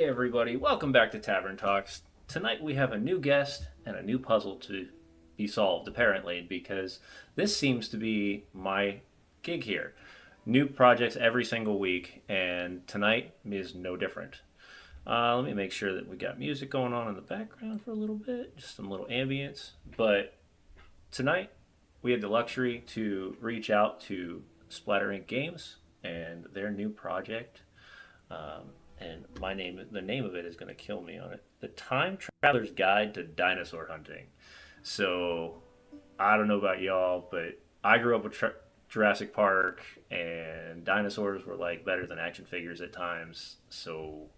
Everybody, welcome back to Tavern Talks. Tonight we have a new guest and a new puzzle to be solved, apparently, because this seems to be my gig here. New projects every single week, and tonight is no different. Let me make sure that we got music going on in the background for a little bit, just some little ambience. But tonight we had the luxury to reach out to Splatterink Games and their new project, and the name of it is going to kill me on it. The Time Traveler's Guide to Dinosaur Hunting. So I don't know about y'all, but I grew up with Jurassic Park, and dinosaurs were like better than action figures at times. So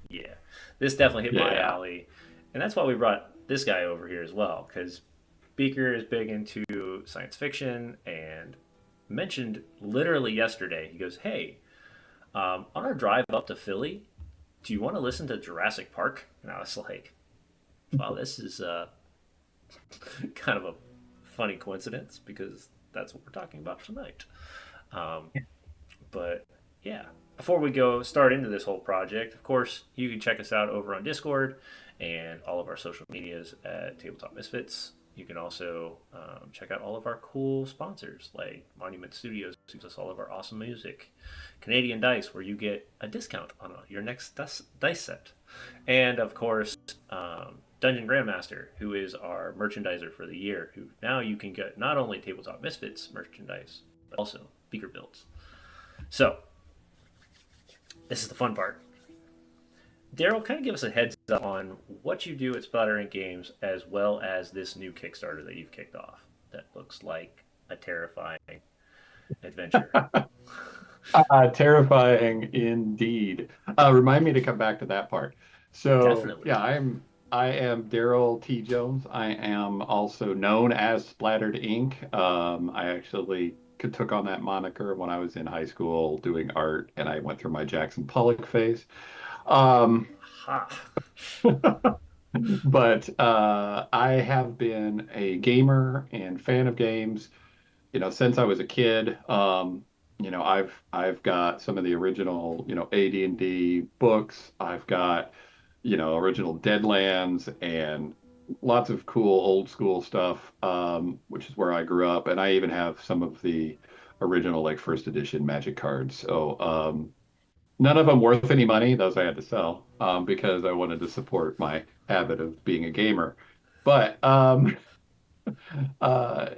yeah, this definitely hit my Yeah. alley, and that's why we brought this guy over here as well, because Beaker is big into science fiction and mentioned literally yesterday. He goes, "Hey, on our drive up to Philly, do you want to listen to Jurassic Park?" And I was like, wow, this is kind of a funny coincidence because that's what we're talking about tonight. Um, but yeah, before we go start into this whole project, of course, you can check us out over on Discord and all of our social medias at Tabletop Misfits. You can also check out all of our cool sponsors like Monument Studios, who gives us all of our awesome music, Canadian Dice, where you get a discount on your next dice set, and of course, Dungeon Grandmaster, who is our merchandiser for the year, who now you can get not only Tabletop Misfits merchandise, but also Beaker builds. So, this is the fun part. Daryl, kind of give us a heads up on what you do at Splatterink Games, as well as this new Kickstarter that you've kicked off. That looks like a terrifying adventure. Terrifying indeed. Remind me to come back to that part. So Definitely. yeah, I am Daryl T. Jones. I am also known as Splattered Ink. I actually took on that moniker when I was in high school doing art, and I went through my Jackson Pollock phase. Um, Ha. but I have been a gamer and fan of games since I was a kid. I've got some of the original, AD&D books. I've got, original Deadlands and lots of cool old school stuff, which is where I grew up. And I even have some of the original like first edition Magic cards. So none of them worth any money. Those I had to sell because I wanted to support my habit of being a gamer. But uh,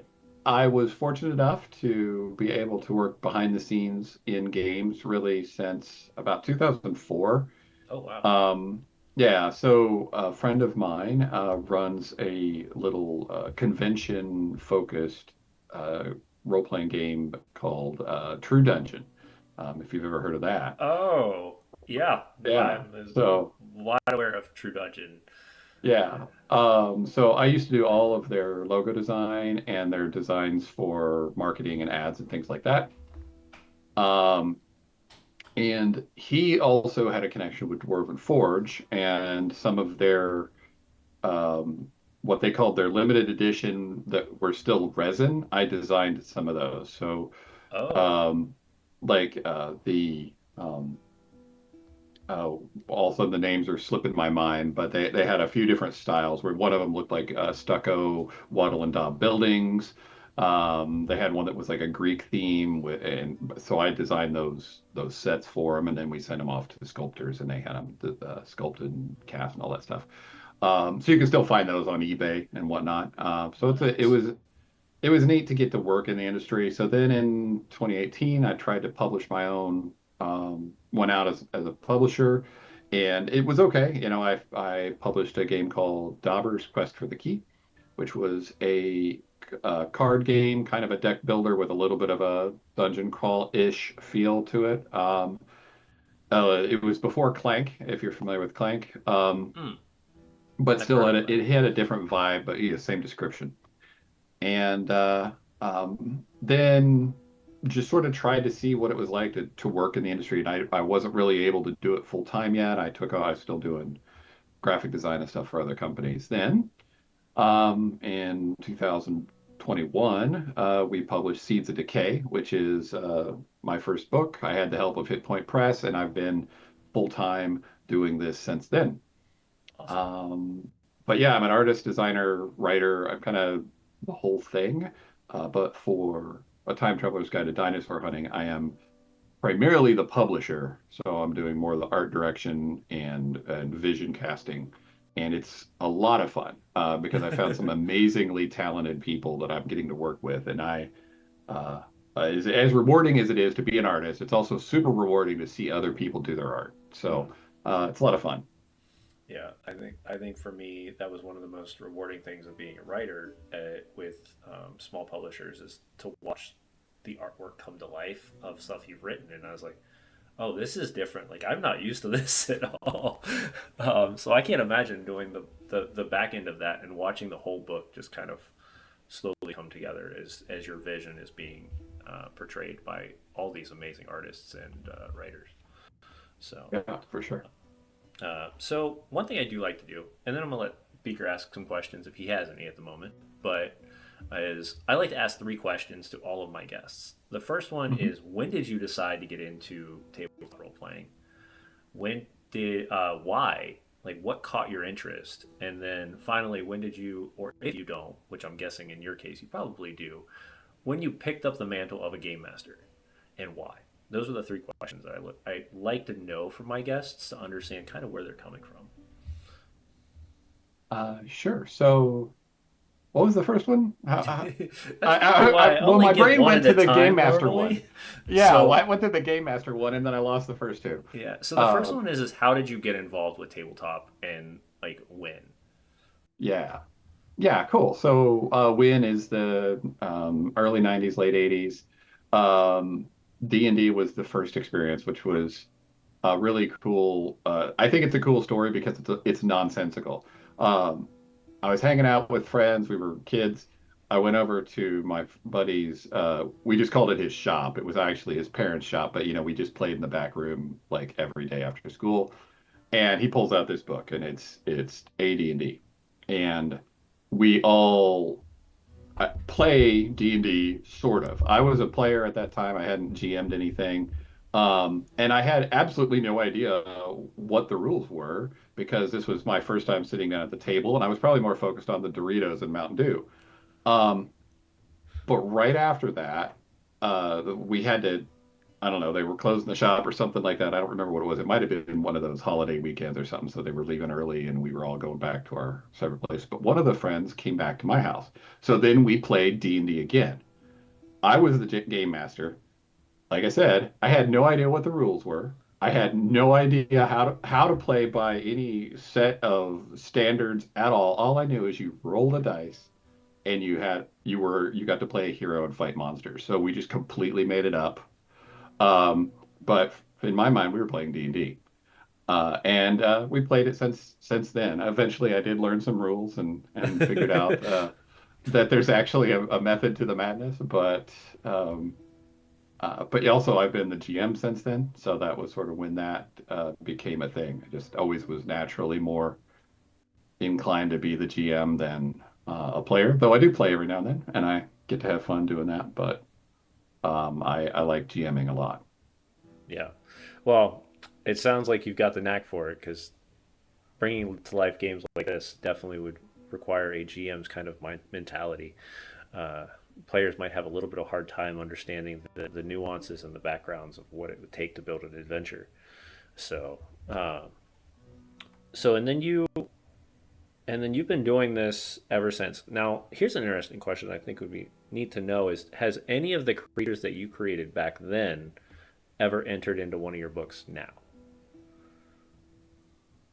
I was fortunate enough to be able to work behind the scenes in games really since about 2004. Oh, wow. Yeah, so a friend of mine runs a little convention focused role-playing game called True Dungeon, if you've ever heard of that. Oh, yeah. Yeah, I'm so wide aware of True Dungeon. yeah. So I used to do all of their logo design and their designs for marketing and ads and things like that. Um, and he also had a connection with Dwarven Forge and some of their what they called their limited edition that were still resin. I designed some of those. So Oh, um, like the uh, also the names are slipping my mind, but they had a few different styles where one of them looked like stucco wattle and daub buildings. They had one that was like a Greek theme, and so I designed those sets for them, and then we sent them off to the sculptors, and they had them sculpted and cast and all that stuff. So you can still find those on eBay and whatnot. So nice. it was neat to get to work in the industry. So then in 2018, I tried to publish my own, went out as a publisher, and it was okay. I published a game called Dauber's Quest for the Key, which was a card game, kind of a deck builder with a little bit of a dungeon crawl-ish feel to it. It was before Clank, if you're familiar with Clank, Hmm, but I've still heard of it Clank. had a different vibe, but yeah, same description. And then just sort of tried to see what it was like to work in the industry. And I wasn't really able to do it full time yet. I was still doing graphic design and stuff for other companies. Then in 2021, we published Seeds of Decay, which is my first book. I had the help of Hit Point Press, and I've been full time doing this since then. Awesome. Um, but yeah, I'm an artist, designer, writer. I'm kind of the whole thing. But for A Time Traveler's Guide to Dinosaur Hunting, I am primarily the publisher. So I'm doing more of the art direction and vision casting. And it's a lot of fun because I found some amazingly talented people that I'm getting to work with. And uh, as rewarding as it is to be an artist, it's also super rewarding to see other people do their art. So Mm. it's a lot of fun. Yeah, I think for me that was one of the most rewarding things of being a writer with small publishers is to watch the artwork come to life of stuff you've written, and I was like, oh, this is different. Like I'm not used to this at all. So I can't imagine doing the back end of that and watching the whole book just kind of slowly come together as your vision is being portrayed by all these amazing artists and writers. So Yeah, for sure. so one thing I do like to do, and then I'm gonna let Beaker ask some questions if he has any at the moment, but is I like to ask three questions to all of my guests. The first one Mhm. is when did you decide to get into tabletop role playing? When did why? Like what caught your interest? And then finally, when did you, or if you don't, which I'm guessing in your case you probably do, when you picked up the mantle of a game master and why? Those are the three questions that I like to know from my guests to understand kind of where they're coming from. Sure. So, what was the first one? That's probably why I Well, only my give brain one went at to a the Game time Master one. normally. Yeah, well, So I went to the Game Master one, and then I lost the first two. yeah, so the first Uh, one is how did you get involved with tabletop and like when? yeah, yeah, cool. So, Win is the early '90s, late '80s. D&D was the first experience, which was really cool. I think it's a cool story because it's nonsensical. Um, I was hanging out with friends. We were kids. I went over to my buddy's. We just called it his shop. It was actually his parents' shop, but we just played in the back room like every day after school. And he pulls out this book, and it's AD&D, and we all play D&D sort of. I was a player at that time. I hadn't GM'd anything. And I had absolutely no idea what the rules were because this was my first time sitting down at the table, and I was probably more focused on the Doritos and Mountain Dew. Um, but right after that, we had to, I don't know, they were closing the shop or something like that. I don't remember what it was. It might have been one of those holiday weekends or something. So they were leaving early and we were all going back to our separate place. But one of the friends came back to my house. So then we played D&D again. I was the game master. Like I said, I had no idea what the rules were. I had no idea how to play by any set of standards at all. All I knew is you roll the dice and you got to play a hero and fight monsters. So we just completely made it up. Um, but in my mind, we were playing D&D. And we played it since then. Eventually, I did learn some rules and figured out that there's actually a method to the madness. But also I've been the GM since then, so that was sort of when that became a thing. I just always was naturally more inclined to be the GM than a player, though I do play every now and then, and I get to have fun doing that. But I like GMing a lot. Yeah. Well, it sounds like you've got the knack for it because bringing to life games like this definitely would require a GM's kind of mentality. Uh, Players might have a little bit of hard time understanding the nuances and the backgrounds of what it would take to build an adventure. So, uh, so and then you've been doing this ever since. Now, here's an interesting question I think would be neat to know is has any of the creatures that you created back then ever entered into one of your books now?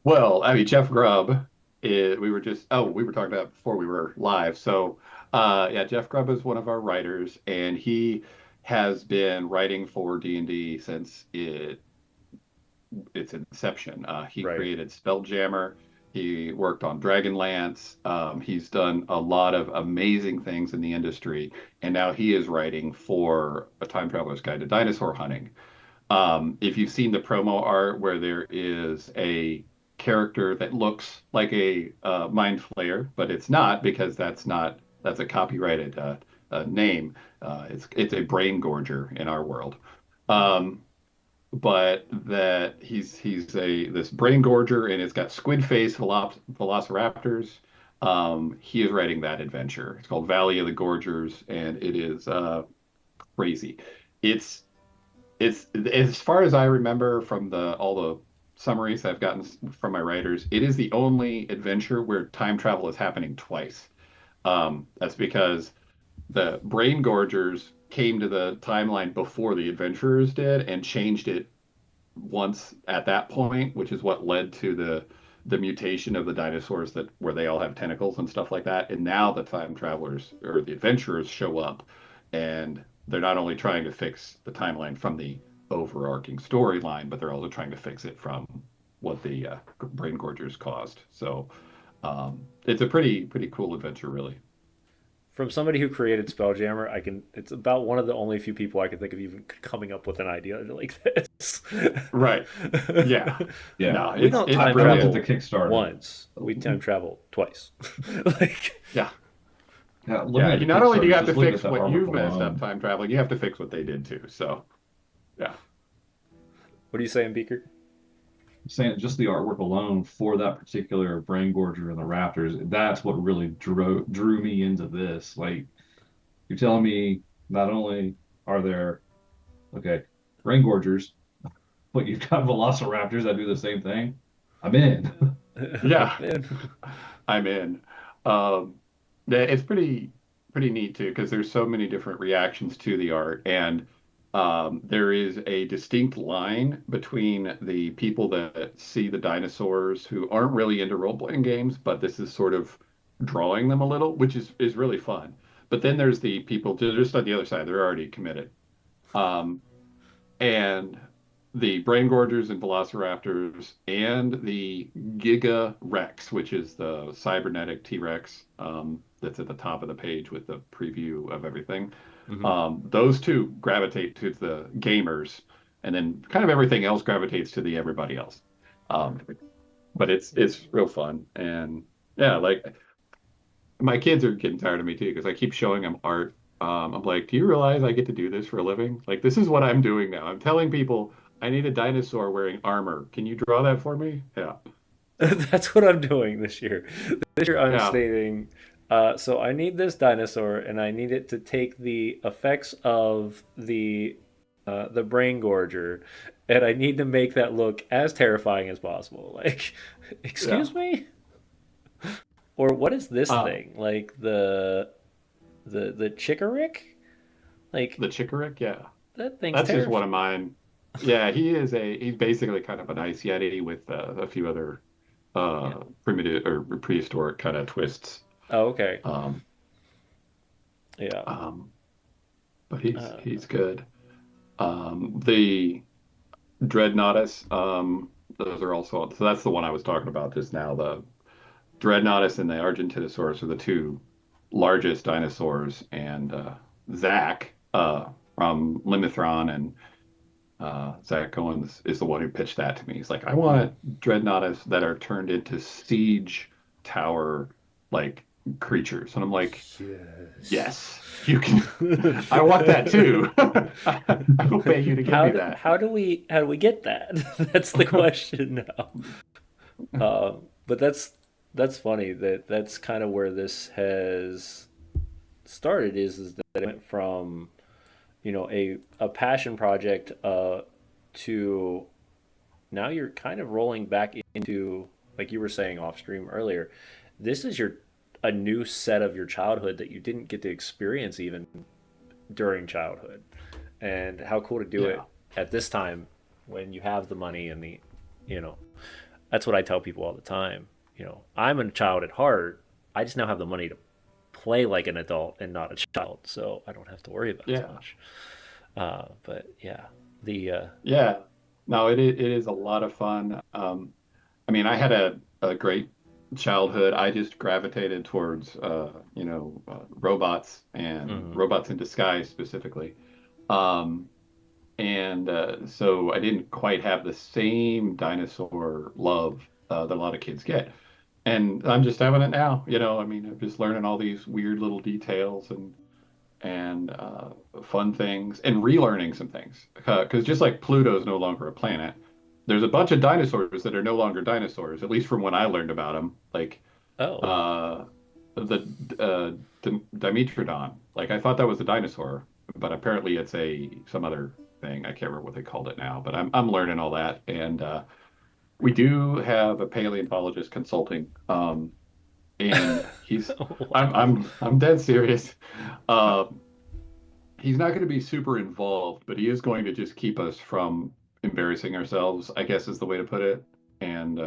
Well, I mean, Jeff Grubb, we were talking about before we were live. So, yeah, Jeff Grubb is one of our writers, and he has been writing for D&D since its inception. He Right. created Spelljammer. He worked on Dragonlance. He's done a lot of amazing things in the industry, and now he is writing for A Time Traveler's Guide to Dinosaur Hunting. If you've seen the promo art where there is a character that looks like a mind flayer, but it's not because that's a copyrighted name. It's a brain gorger in our world. Um, but that he's a this brain gorger and it's got squid face velociraptors. He is writing that adventure. It's called Valley of the Gorgers, and it is crazy. It's it's as far as I remember from the all the summaries I've gotten from my writers, it is the only adventure where time travel is happening twice. That's because the brain gorgers came to the timeline before the adventurers did and changed it once at that point, which is what led to the mutation of the dinosaurs that where they all have tentacles and stuff like that. And now the time travelers or the adventurers show up, and they're not only trying to fix the timeline from the overarching storyline, but they're also trying to fix it from what the brain gorgers caused. So it's a pretty cool adventure, really. From somebody who created Spelljammer, I can. It's about one of the only few people I can think of even coming up with an idea like this. Right. Yeah. Yeah, No, We don't it's time I looked at brilliant. the travel Kickstarter. once. We time travel twice. Like, Yeah. Yeah, looking Yeah, at you the not only do you Kickstarter, have to just looking at fix the what artwork you've messed up alone. time traveling, you have to fix what they did too. So, yeah. what are you saying, Beaker? Saying just the artwork alone for that particular brain gorger and the raptors, that's what really drew me into this. Like you're telling me not only are there okay brain gorgers, but you've got velociraptors that do the same thing. I'm in. Yeah, Man. I'm in. Um, yeah, it's pretty neat too because there's so many different reactions to the art, and there is a distinct line between the people that see the dinosaurs who aren't really into role-playing games, but this is sort of drawing them a little, which is really fun. But then there's the people just on the other side, they're already committed. Um, and the brain gorgers and velociraptors and the Giga Rex, which is the cybernetic T-Rex that's at the top of the page with the preview of everything. Hmm. Those two gravitate to the gamers, and then kind of everything else gravitates to the everybody else. Um, but it's real fun, and yeah, like my kids are getting tired of me too because I keep showing them art. I'm like, do you realize I get to do this for a living? Like, this is what I'm doing now. I'm telling people I need a dinosaur wearing armor. Can you draw that for me? Yeah. So, That's what I'm doing this year. This year I'm yeah, stating, so I need this dinosaur and I need it to take the effects of the brain gorger and I need to make that look as terrifying as possible. Like, yeah. excuse me? Or what is this Uh, thing? Like the chickerick? Like the Chickerick, yeah. that thing's That's just one terrifying. of mine. Yeah, he's basically kind of an ice yeti with a few other Yeah. primitive or prehistoric kind of twists. Oh, okay. Um, Yeah. um, but he's Uh, good. The Dreadnoughtus, those are also so that's the one I was talking about just now. The Dreadnoughtus and the Argentinosaurus are the two largest dinosaurs, and Zach from Limithron and Zach Cohen is the one who pitched that to me. He's like, I want Dreadnoughtus that are turned into siege tower like creatures, and I'm like, yes. yes, you can. I want that too. I will pay you to give me that. How do we get that? That's the question now. But that's funny that's kind of where this has started is that it went from a passion project to now you're kind of rolling back into like you were saying off stream earlier. This is your a new set of your childhood that you didn't get to experience even during childhood, and how cool to do it Yeah, at this time when you have the money and the you know that's what I tell people all the time. I'm a child at heart. I just now have the money to play like an adult and not a child, so I don't have to worry about as yeah, much. But yeah, the yeah. No, it is a lot of fun. I mean, I had a great childhood. I just gravitated towards, robots and mhm. robots in disguise specifically. Um, and so I didn't quite have the same dinosaur love that a lot of kids get. And I'm just having it now. I mean, I'm just learning all these weird little details, and and fun things and relearning some things. Because just like Pluto is no longer a planet, there's a bunch of dinosaurs that are no longer dinosaurs, at least from when I learned about them. Like Oh, uh, the Dimetrodon. Like I thought that was a dinosaur, but apparently it's a some other thing. I can't remember what they called it now, but I'm learning all that. And we do have a paleontologist consulting, and he's wow. I'm dead serious. Um, he's not going to be super involved, but he is going to just keep us from embarrassing ourselves, I guess is the way to put it. And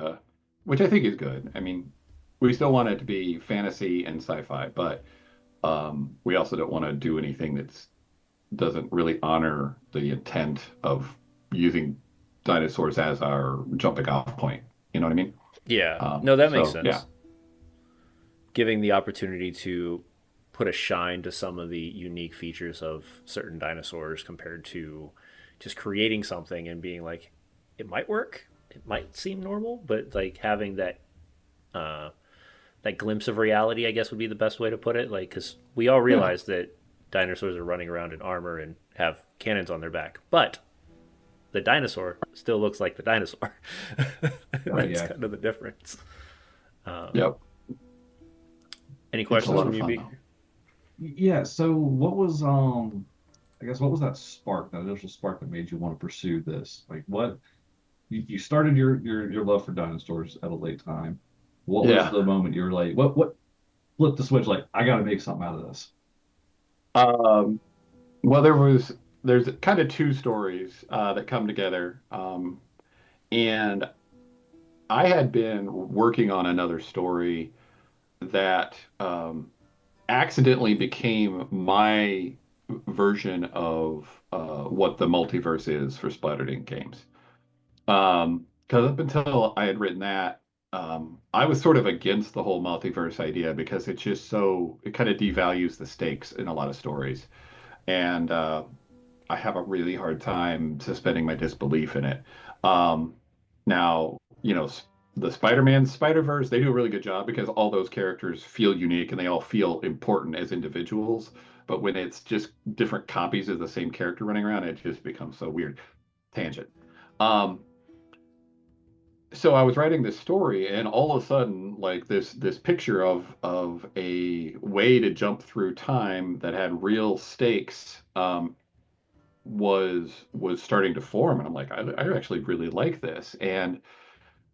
which I think is good. I mean, we still want it to be fantasy and sci-fi, but we also don't want to do anything that doesn't really honor the intent of using dinosaurs as our jumping off point. You know what I mean? Yeah. No, that makes So yeah, sense. Giving the opportunity to put a shine to some of the unique features of certain dinosaurs compared to just creating something and being like, it might work, it might seem normal, but like having uh, that glimpse of reality, I guess would be the best way to put it. Like, because we all yeah, realize that dinosaurs are running around in armor and have cannons on their back, but the dinosaur still looks like the dinosaur. And right. that's Yeah. kind of the difference. Yep. Any It's a questions lot from of you, fun B? though. Yeah. So what was I guess what was that spark, that initial spark that made you want to pursue this? Like what you started your love for dinosaurs at a late time. What was Yeah. the moment you were like, what flipped the switch? Like I got to make something out of this. Um, well, there's kind of two stories that come together, and I had been working on another story that accidentally became my version of what the multiverse is for Splatterink games. Because up until I had written that, I was sort of against the whole multiverse idea because it's just it kind of devalues the stakes in a lot of stories. And I have a really hard time suspending my disbelief in it. Um, now, the Spider-Man Spider-Verse, they do a really good job because all those characters feel unique and they all feel important as individuals. But when it's just different copies of the same character running around, it just becomes so weird. Tangent. Um, so I was writing this story, and all of a sudden, like this picture of a way to jump through time that had real stakes was starting to form, and I'm like, I actually really like this, and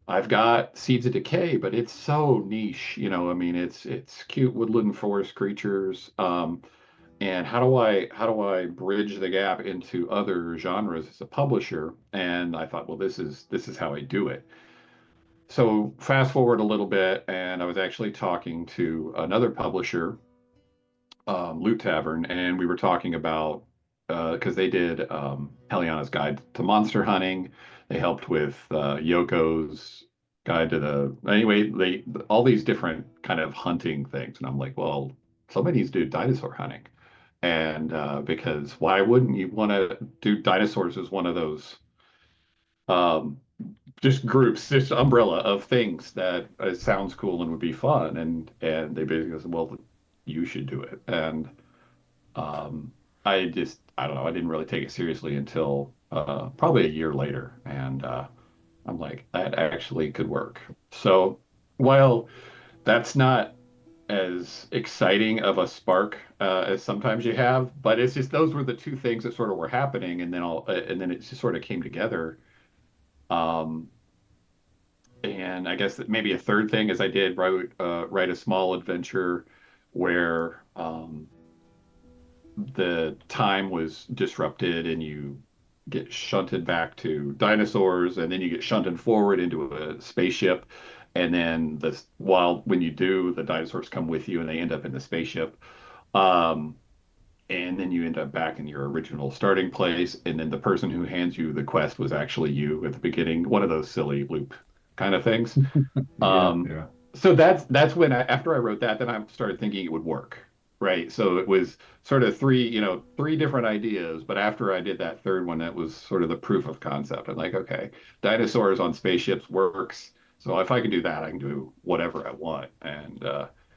I've got Seeds of Decay, but it's so niche, I mean, it's cute woodland forest creatures, and how do I bridge the gap into other genres as a publisher? And I thought, well, this is how I do it. So fast forward a little bit, and I was actually talking to another publisher, Loot Tavern, and we were talking about because they did Heliana's Guide to Monster Hunting. They helped with Yoko's Guide to the anyway. They all these different kind of hunting things, and I'm like, well, somebody needs to do dinosaur hunting, and because why wouldn't you want to do dinosaurs as one of those um, just groups, just umbrella of things that sounds cool and would be fun, and they basically said, well, you should do it, and um, I don't know. I didn't really take it seriously until probably a year later. And I'm like, that actually could work. So while that's not as exciting of a spark as sometimes you have, but it's just those were the two things that sort of were happening. And then it just sort of came together. Um, and I guess that maybe a third thing is I did write a small adventure where the time was disrupted and you get shunted back to dinosaurs and then you get shunted forward into a spaceship and then while when you do the dinosaurs come with you and they end up in the spaceship um, and then you end up back in your original starting place and then the person who hands you the quest was actually you at the beginning, one of those silly loop kind of things. Yeah, um, yeah. so that's when after I wrote that, then I started thinking it would work, right? So it was sort of three different ideas, but after I did that third one, that was sort of the proof of concept. I'm like, okay, dinosaurs on spaceships works. So if I can do that, I can do whatever I want, and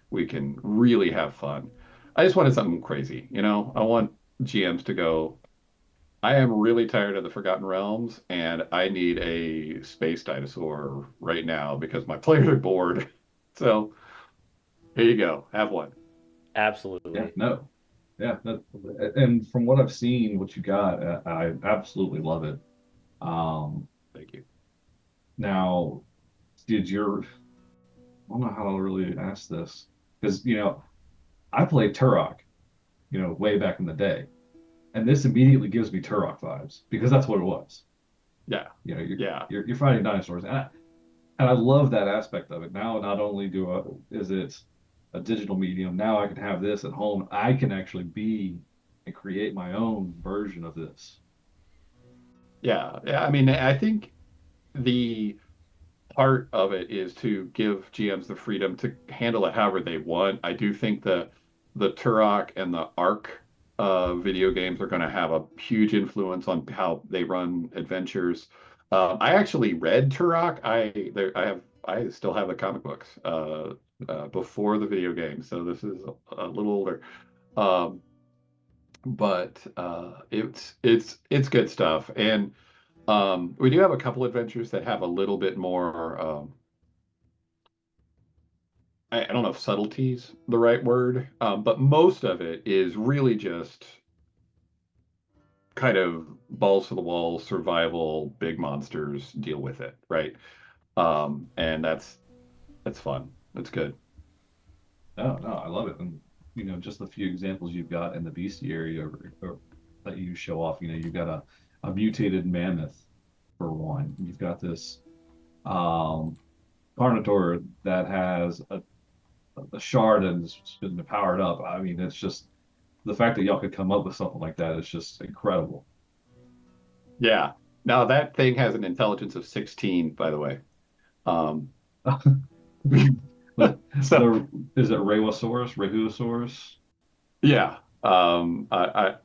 we can really have fun. I just wanted something crazy, you know? I want GMs to go, I am really tired of the Forgotten Realms, and I need a space dinosaur right now because my players are bored. So here you go. Have one. Yeah, Absolutely. no. Yeah, that, and from what I've seen, what you got, I absolutely love it. Um, Thank you. now, did your, I don't know how to really ask this because, I played Turok, way back in the day, and this immediately gives me Turok vibes because that's what it was. Yeah. You're Yeah. you're fighting dinosaurs, and I love that aspect of it. Now, not only is it a digital medium, now I can have this at home. I can actually be and create my own version of this. Yeah. Yeah. I mean, I think the part of it is to give GMs the freedom to handle it however they want. I do think the Turok and the Ark video games are going to have a huge influence on how they run adventures. I actually read Turok. I still have the comic books before the video game, so this is a little older. Um, but it's good stuff, and we do have a couple adventures that have a little bit more. I don't know if subtlety's the right word, but most of it is really just kind of balls to the wall survival, big monsters, deal with it, right? And that's fun. That's good. No, no, I love it. And just the few examples you've got in the bestiary or that you show off. You've got a mutated mammoth for one. You've got this um, Carnotaur that has a shard and has been powered up. I mean, it's just the fact that y'all could come up with something like that is just incredible. Yeah. Now that thing has an intelligence of 16, by the way. Um, the so is it Rayosaurus, Rahusaurus? yeah. It's got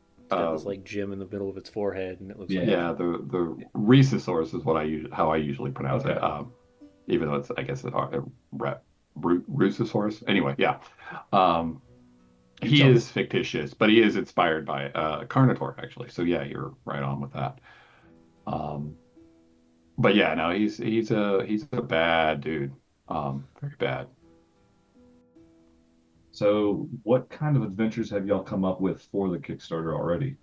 this Um, like gem in the middle of its forehead, and it looks like Yeah. yeah, the Rhesosaurus is what I use how I usually pronounce it. Okay. Even though it's I guess it's Rhesosaurus. Anyway, yeah. Um, You he tell me. is fictitious, but he is inspired by Carnotaur actually. So yeah, you're right on with that. Um, but yeah, no, he's a bad dude. Very bad. So, what kind of adventures have y'all come up with for the Kickstarter already?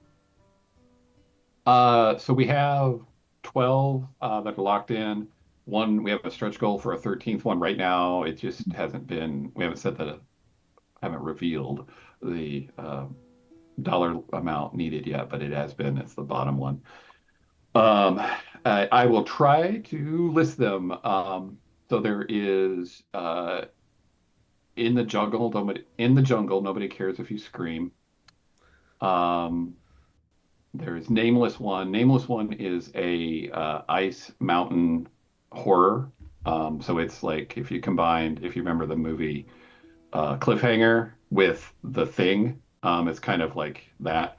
So we have 12 that are locked in. One, we have a stretch goal for a 13th one right now. It just hasn't been, we haven't set the, haven't revealed the dollar amount needed yet, but it has been. It's the bottom one. Um, I will try to list them. So there is in the jungle, nobody cares if you scream. Um, There's Nameless One. Nameless One is a ice mountain horror. So it's like if you remember the movie Cliffhanger with The Thing, it's kind of like that.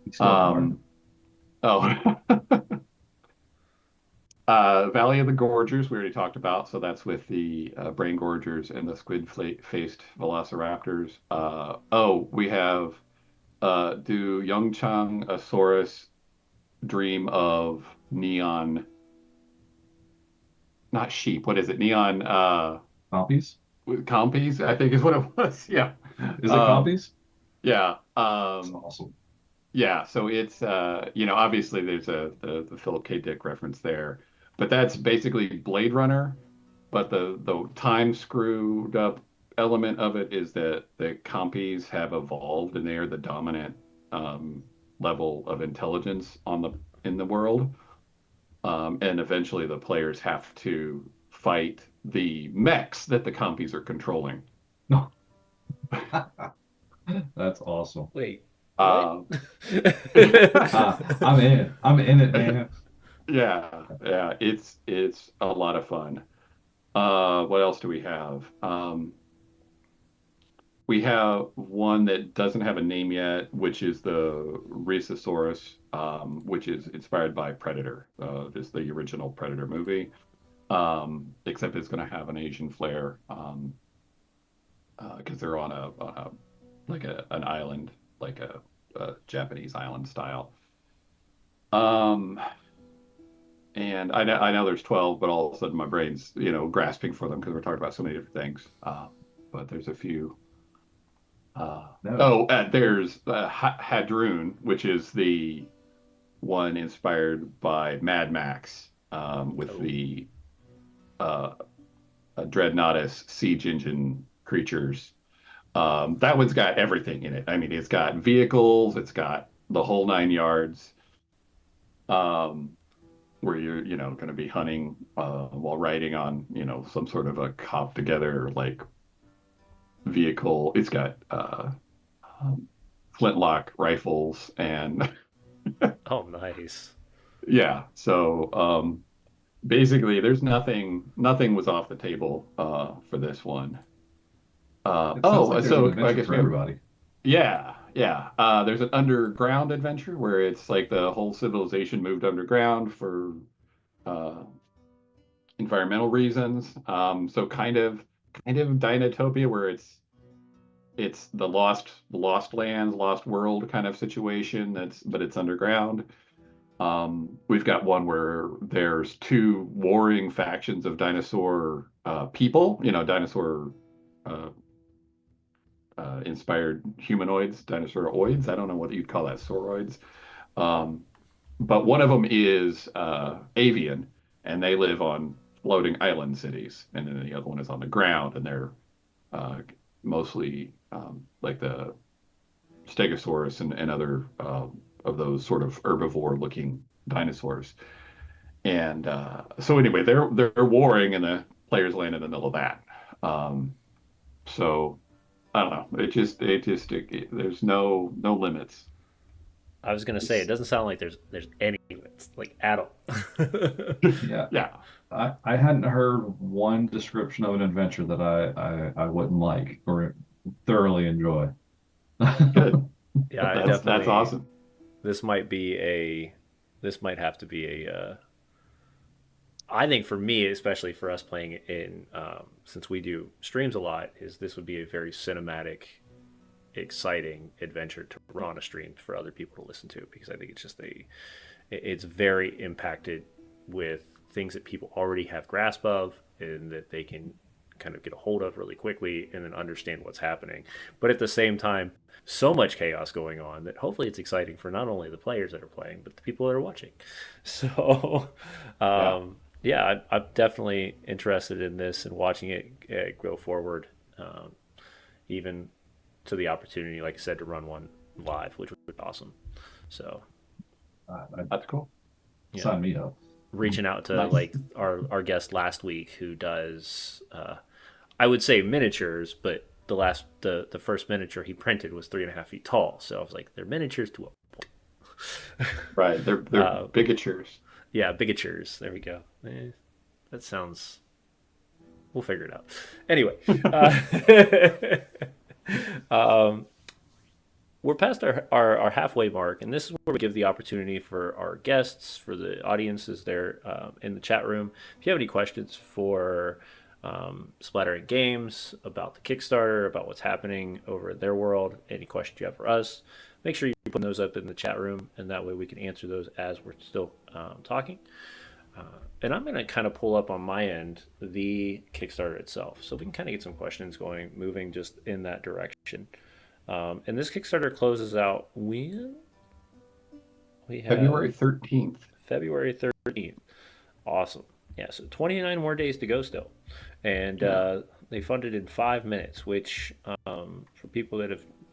You still haven't learned. Um, oh, Valley of the Gorgers we already talked about. So that's with the brain gorgers and the squid-faced velociraptors. We have do Young Chang Asaurus dream of neon, not sheep. What is it? Neon Compies? compies, I think is what it was. Yeah. Is it Um, compies? yeah. That's awesome. Yeah. So it's obviously there's the Philip K. Dick reference there, but that's basically Blade Runner. But the time screwed up element of it is that the compies have evolved and they are the dominant um, level of intelligence in the world. And eventually the players have to fight the mechs that the compies are controlling. No, that's awesome. wait, what? Uh, I'm in. I'm in it, man. yeah, it's a lot of fun. What else do we have? We have one that doesn't have a name yet, which is the Rhesosaurus, which is inspired by Predator. Is the original Predator movie, except it's going to have an Asian flair because they're on a like an island, like a Japanese island style. Um, and I know there's 12, but all of a sudden my brain's, grasping for them because we're talking about so many different things. But there's a few. No. There's Hadroon, which is the one inspired by Mad Max, with Oh, the uh, Dreadnoughtus siege engine creatures. That one's got everything in it. I mean, it's got vehicles, it's got the whole 9 yards. Um, where you're, going to be hunting while riding on, some sort of a cop together like vehicle. It's got um, flintlock rifles and oh, nice. yeah. So basically, there's nothing was off the table for this one. It sounds like there's an So I adventure guess for we have, everybody. yeah, yeah. There's an underground adventure where it's like the whole civilization moved underground for uh, environmental reasons. So kind of Dinotopia where it's the lost lands, lost world kind of situation. But it's underground. We've got one where there's two warring factions of dinosaur people, dinosaur uh, inspired humanoids, dinosauroids. I don't know what you'd call that, sauroids. Um, but one of them is avian, and they live on floating island cities, and then the other one is on the ground, and they're uh, mostly like the Stegosaurus and other of those sort of herbivore-looking dinosaurs. And so anyway, they're warring, and the players land in the middle of that. Um, so I don't know. There's no limits. I was gonna say it It's, doesn't sound like there's any limits, like at all. Yeah. yeah, I hadn't heard one description of an adventure that I wouldn't like or thoroughly enjoy. good. Yeah, I That's definitely. awesome. This might be a. This might have to be a. I think for me, especially for us playing it in, since we do streams a lot, is this would be a very cinematic, exciting adventure to run on a stream for other people to listen to because I think it's just it's very impacted with things that people already have grasp of and that they can kind of get a hold of really quickly and then understand what's happening. But at the same time, so much chaos going on that hopefully it's exciting for not only the players that are playing, but the people that are watching. So, Yeah. yeah, I'm definitely interested in this and watching it go forward, even to the opportunity, like I said, to run one live, which would be awesome. So, That's cool. you know, Sign me up. reaching out to Nice. like our guest last week who does I would say miniatures, but the first miniature he printed was 3.5 feet tall. So I was like, they're miniatures to Right. a They're bigatures. yeah, bigatures. There we go. That sounds. We'll figure it out. Anyway, um, we're past our halfway mark, and this is where we give the opportunity for our guests, for the audiences there in the chat room. If you have any questions for Splatterink Games about the Kickstarter, about what's happening over in their world, any questions you have for us, make sure you put those up in the chat room, and that way we can answer those as we're still talking. Uh, and I'm going to kind of pull up on my end the Kickstarter itself, so we can kind of get some questions going, moving just in that direction. And this Kickstarter closes out when we have February 13th. February 13th. Awesome. Yeah, so 29 more days to go still. And Yeah. they funded in 5 minutes, which for people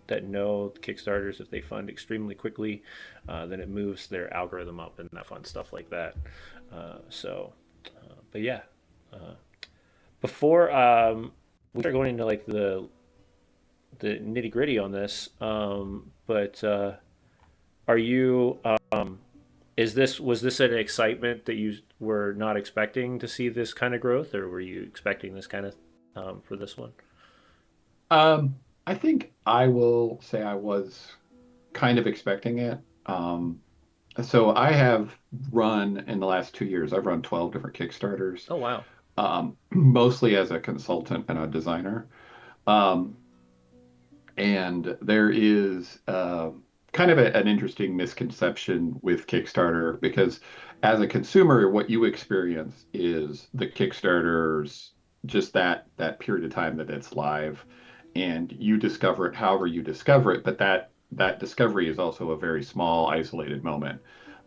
that know Kickstarters, if they fund extremely quickly, then it moves their algorithm up and that fun stuff like that. But yeah, uh, before we start going into like the nitty gritty on this, but are you? Is this was this an excitement that you were not expecting to see this kind of growth, or were you expecting this kind of for this one? Um, I think I will say I was kind of expecting it. So I have run in the last 2 years, I've run 12 different Kickstarters, Oh wow. mostly as a consultant and a designer. Um, And there is kind of an interesting misconception with Kickstarter because as a consumer, what you experience is the Kickstarter's just that period of time that it's live, and you discover it however you discover it. But that discovery is also a very small, isolated moment.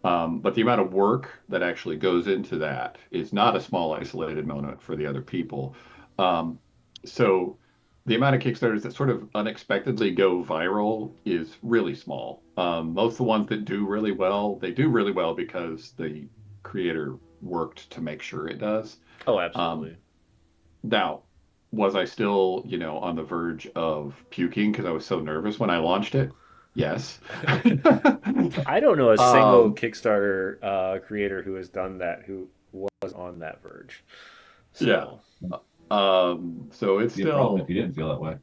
But the amount of work that actually goes into that is not a small, isolated moment for the other people. Um, so the amount of Kickstarters that sort of unexpectedly go viral is really small. Most of the ones that do really well, they do really well because the creator worked to make sure it does. Oh, Um, absolutely. Now, was I still, on the verge of puking because I was so nervous when I launched it? Yes. I don't know a single Um, Kickstarter creator who has done that who was on that verge. yeah. So, So it's Be a problem if still, you didn't feel that way.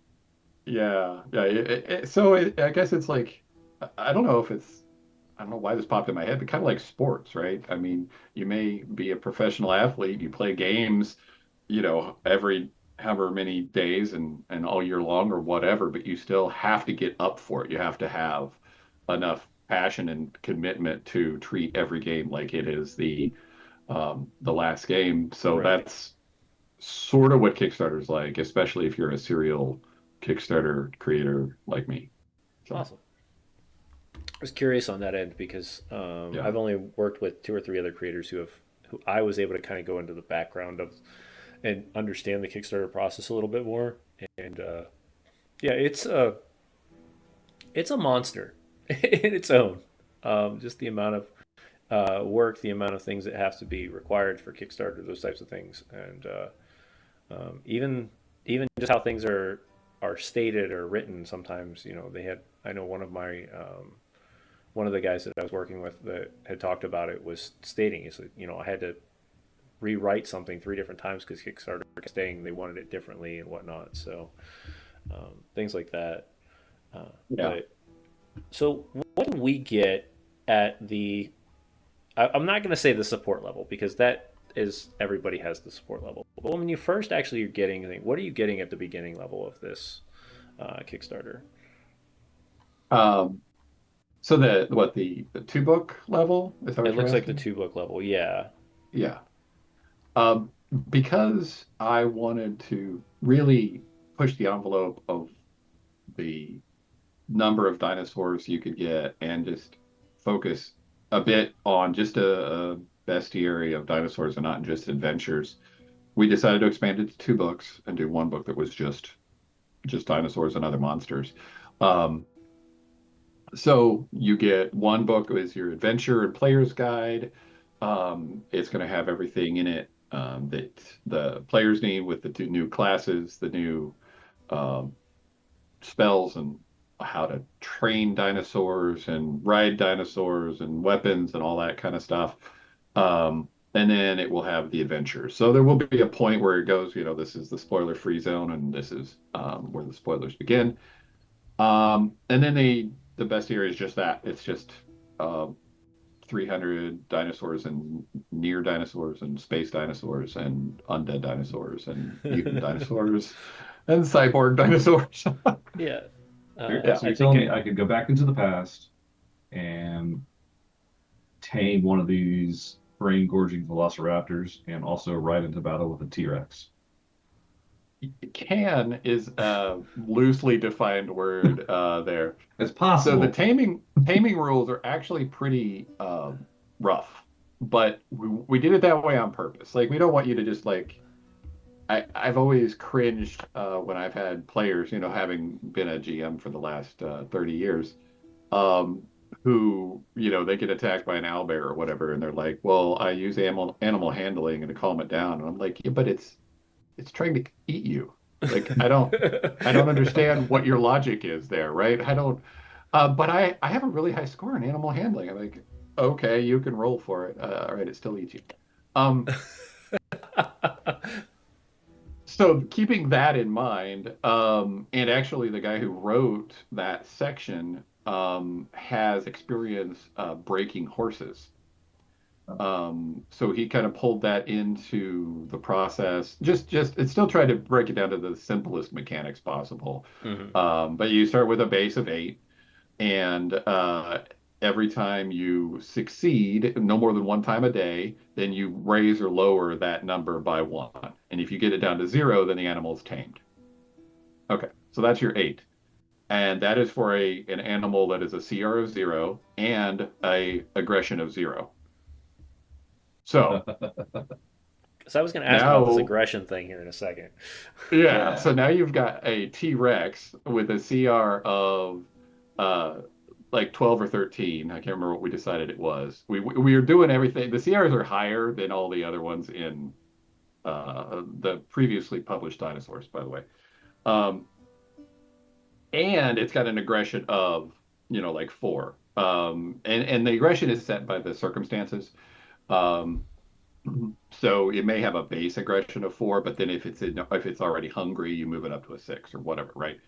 yeah, yeah. I guess it's like, I don't know if it's, I don't know why this popped in my head, but kind of like sports, right? I mean, you may be a professional athlete, you play games, every however many days and all year long or whatever, but you still have to get up for it. You have to have enough passion and commitment to treat every game like it is the last game. So right. that's sort of what Kickstarter's like, especially if you're a serial Kickstarter creator like me. So Awesome. I was curious on that end because yeah. I've only worked with two or three other creators who I was able to kind of go into the background of and understand the Kickstarter process a little bit more. And yeah, it's a monster in its own. Just the amount of work, the amount of things that have to be required for Kickstarter, those types of things, and even just how things are stated or written. Sometimes they had. I know one of the guys that I was working with that had talked about it was stating, he said, I had to rewrite something three different times because Kickstarter kept saying they wanted it differently and whatnot. So things like that. Yeah. But so what do we get at the I'm not going to say the support level because that is everybody has the support level. But when you first actually are getting, what are you getting at the beginning level of this Kickstarter? Um, so the two book level, is that It what you're looks like the asking? two book level. Yeah. Yeah. Um, because I wanted to really push the envelope of the number of dinosaurs you could get and just focus a bit on just a bestiary of dinosaurs and not just adventures. We decided to expand it to two books and do one book that was just dinosaurs and other monsters. Um, so you get one book is your adventure and player's guide. It's going to have everything in it that the players need with the two new classes, the new um, spells, and how to train dinosaurs and ride dinosaurs and weapons and all that kind of stuff. And then it will have the adventures. So there will be a point where it goes, this is the spoiler-free zone, and this is where the spoilers begin. And then the best area is just that. It's just uh, 300 dinosaurs and near dinosaurs and space dinosaurs and undead dinosaurs and mutant dinosaurs and cyborg dinosaurs. Yeah. Yeah. So I you're think telling me I could go back into the past and tame one of these brain gorging velociraptors and also ride into battle with a T-Rex. Can is a loosely defined word there. It's So the possible. taming rules are actually pretty rough, but we did it that way on purpose. Like we don't want you to just like I've always cringed when I've had players, having been a GM for the last 30 years, um, who, they get attacked by an owlbear or whatever, and they're like, "Well, I use animal handling and to calm it down." And I'm like, "Yeah, but it's trying to eat you. Like I don't understand what your logic is there, right? I don't. But I have a really high score in animal handling. I'm like, okay, you can roll for it. All right, it still eats you. Um, so keeping that in mind, and actually the guy who wrote that section has experience breaking horses. So he kind of pulled that into the process. It still tried to break it down to the simplest mechanics possible. Hmm. But you start with a base of 8, and every time you succeed, no more than one time a day, then you raise or lower that number by 1. And if you get it down to 0, then the animal is tamed. Okay, so that's your 8. And that is for an animal that is a CR of 0 and a aggression of 0. So So I was going to ask about this now, aggression thing here in a second. yeah, so Yeah. now you've got a T-Rex with a CR of uh like 12 or 13. I can't remember what we decided it was. We are doing everything. The CRs are higher than all the other ones in the previously published dinosaurs, by the way. Um, and it's got an aggression of, like 4. And the aggression is set by the circumstances. Um, so it may have a base aggression of 4, but then if it's already hungry, you move it up to a 6 or whatever, right?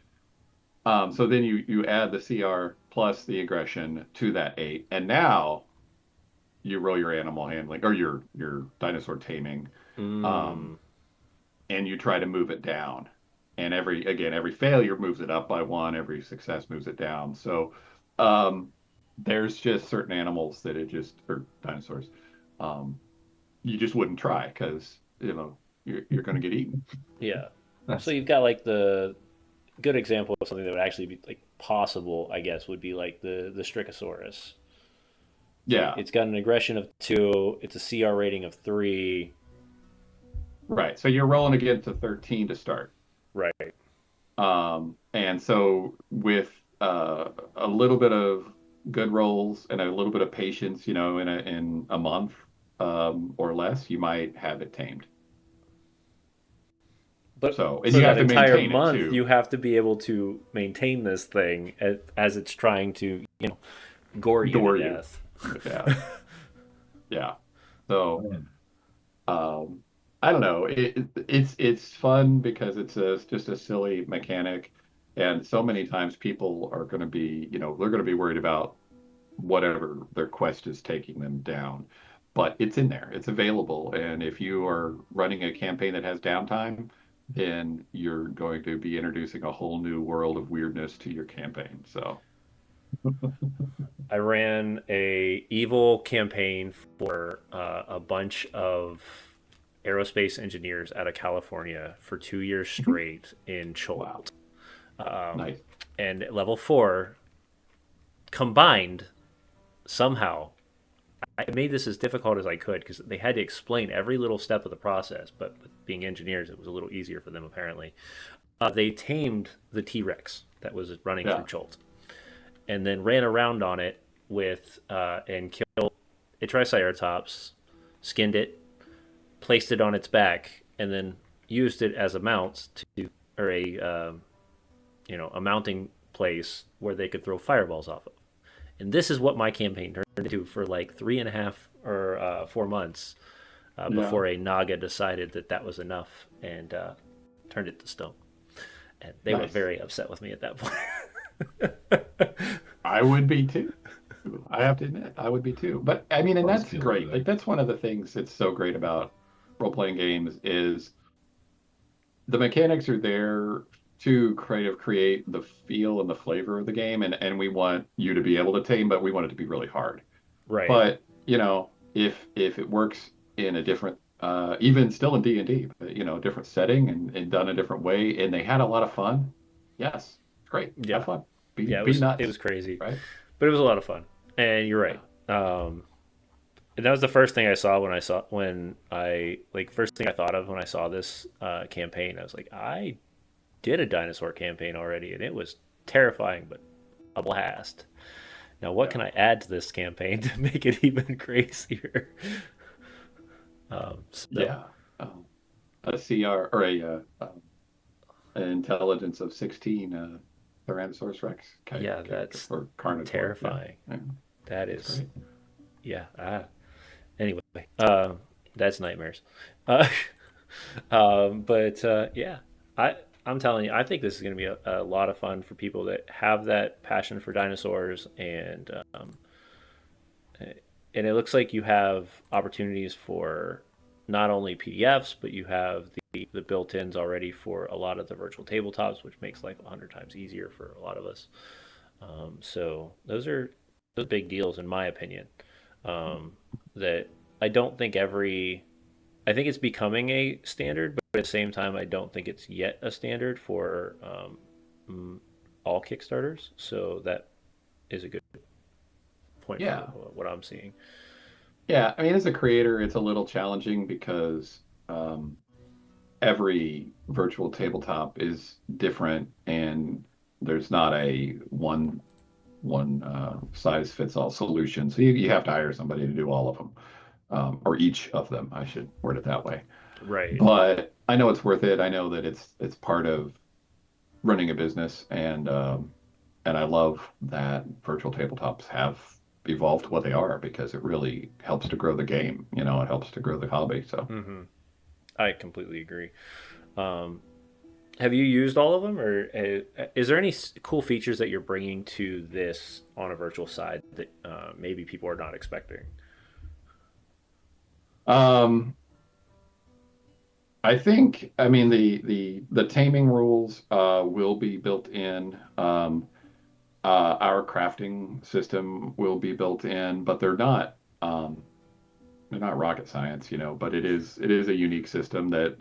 So then you add the CR plus the aggression to that 8, and now you roll your animal handling or your dinosaur taming, um, Mm, and you try to move it down. And every failure moves it up by 1. Every success moves it down. So um, there's just certain animals that it just or dinosaurs, um, you just wouldn't try because you're going to get eaten. yeah. So That's you've got like the good example of something that would actually be like possible, I guess, would be like the Strichosaurus. It's like Yeah, it's got an aggression of 2, it's a CR rating of 3. right. So you're rolling against a 13 to start. Right. And so with a little bit of good rolls and a little bit of patience, in a month or less, you might have it tamed. But So, and for you that have to entire maintain it month, too. you have to be able to maintain this thing as it's trying to, gore you to Door you. death. Yeah. Yeah. So, man. um, I don't know. It's fun because it's just a silly mechanic. And so many times people are going to be, they're going to be worried about whatever their quest is taking them down. But it's in there, it's available. And if you are running a campaign that has downtime, then you're going to be introducing a whole new world of weirdness to your campaign. So, I ran a evil campaign for a bunch of aerospace engineers out of California for 2 years mhm. straight in Wow, Cholt. Um, nice. and at level 4, combined somehow, I made this as difficult as I could because they had to explain every little step of the process. But being engineers, it was a little easier for them apparently. They tamed the T Rex that was running through Yeah, Cholt, and then ran around on it with and killed a Triceratops, skinned it, placed it on its back, and then used it as a mount to or a mounting place where they could throw fireballs off of. And this is what my campaign turned into for like 3.5 or 4 months yeah, before a Naga decided that that was enough and turned it to stone. And they were nice. very upset with me at that point. I would be too. I have to admit, I would be too. But I mean, and that's Buzzkill over great. Like there. that's one of the things that's so great about role-playing games is the mechanics are there to create the feel and the flavor of the game, and we want you to be able to tame, but we want it to be really hard. Right. But if it works in a different, even still in D&D, but different setting and done a different way, and they had a lot of fun, yes, it's great. Have Yeah. fun. Be Yeah. It be was it was nuts, crazy, right? but it was a lot of fun. And you're Yeah, right. And that was the first thing I saw when I like first thing I thought of when I saw this campaign. I was like, I did a dinosaur campaign already, and it was terrifying, but a blast. Now, what yeah, can I add to this campaign to make it even crazier? So, yeah. A CR or an intelligence of 16, Tyrannosaurus Rex yeah, character that's or Carnotaur. Yeah, terrifying. yeah, That it's is, great. yeah. Anyway, that's nightmares. Uh, but yeah, I I'm telling you, I think this is going to be a lot of fun for people that have that passion for dinosaurs and and it looks like you have opportunities for not only PDFs, but you have the built-ins already for a lot of the virtual tabletops, which makes life 100 times easier for a lot of us. So those big deals in my opinion. That I don't think every I think it's becoming a standard, but at the same time, I don't think it's yet a standard for all Kickstarters. So that is a good point for Yeah. what I'm seeing. Yeah. I mean, as a creator, it's a little challenging because um, every virtual tabletop is different and there's not a one size fits all solution. So you have to hire somebody to do all of them, or each of them. I should word it that way. Right. But I know it's worth it. I know that it's part of running a business, and I love that virtual tabletops have evolved to what they are because it really helps to grow the game. You know, it helps to grow the hobby. So, hmm I completely agree. Um, have you used all of them, or is there any cool features that you're bringing to this on a virtual side that maybe people are not expecting? um, I think, I mean, the taming rules will be built in. Our crafting system will be built in, but they're not rocket science, you know. But it is a unique system that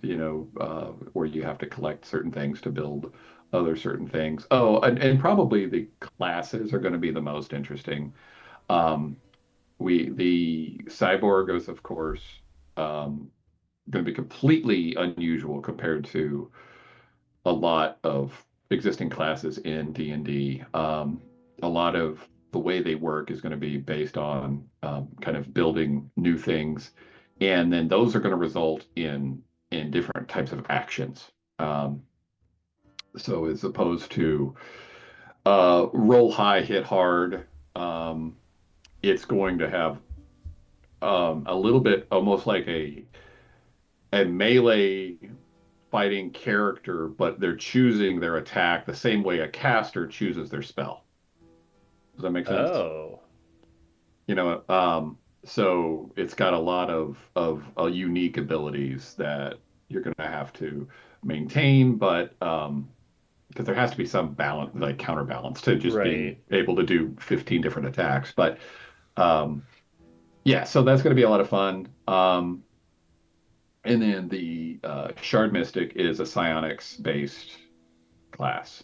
where you have to collect certain things to build other certain things. Oh, and probably the classes are going to be the most interesting. Um, the cyborg is, of course, um, going to be completely unusual compared to a lot of existing classes in D&D. A lot of the way they work is going to be based on kind of building new things, and then those are going to result in different types of actions. Um, so as opposed to roll high, hit hard, um, it's going to have a little bit almost like a melee fighting character, but they're choosing their attack the same way a caster chooses their spell. Does that make sense? Oh, So it's got a lot of unique abilities that you're going to have to maintain, but because there has to be some balance, like counterbalance to just being right. able to do 15 different attacks. But um, yeah, so that's going to be a lot of fun. And then the Shard Mystic is a psionics based class,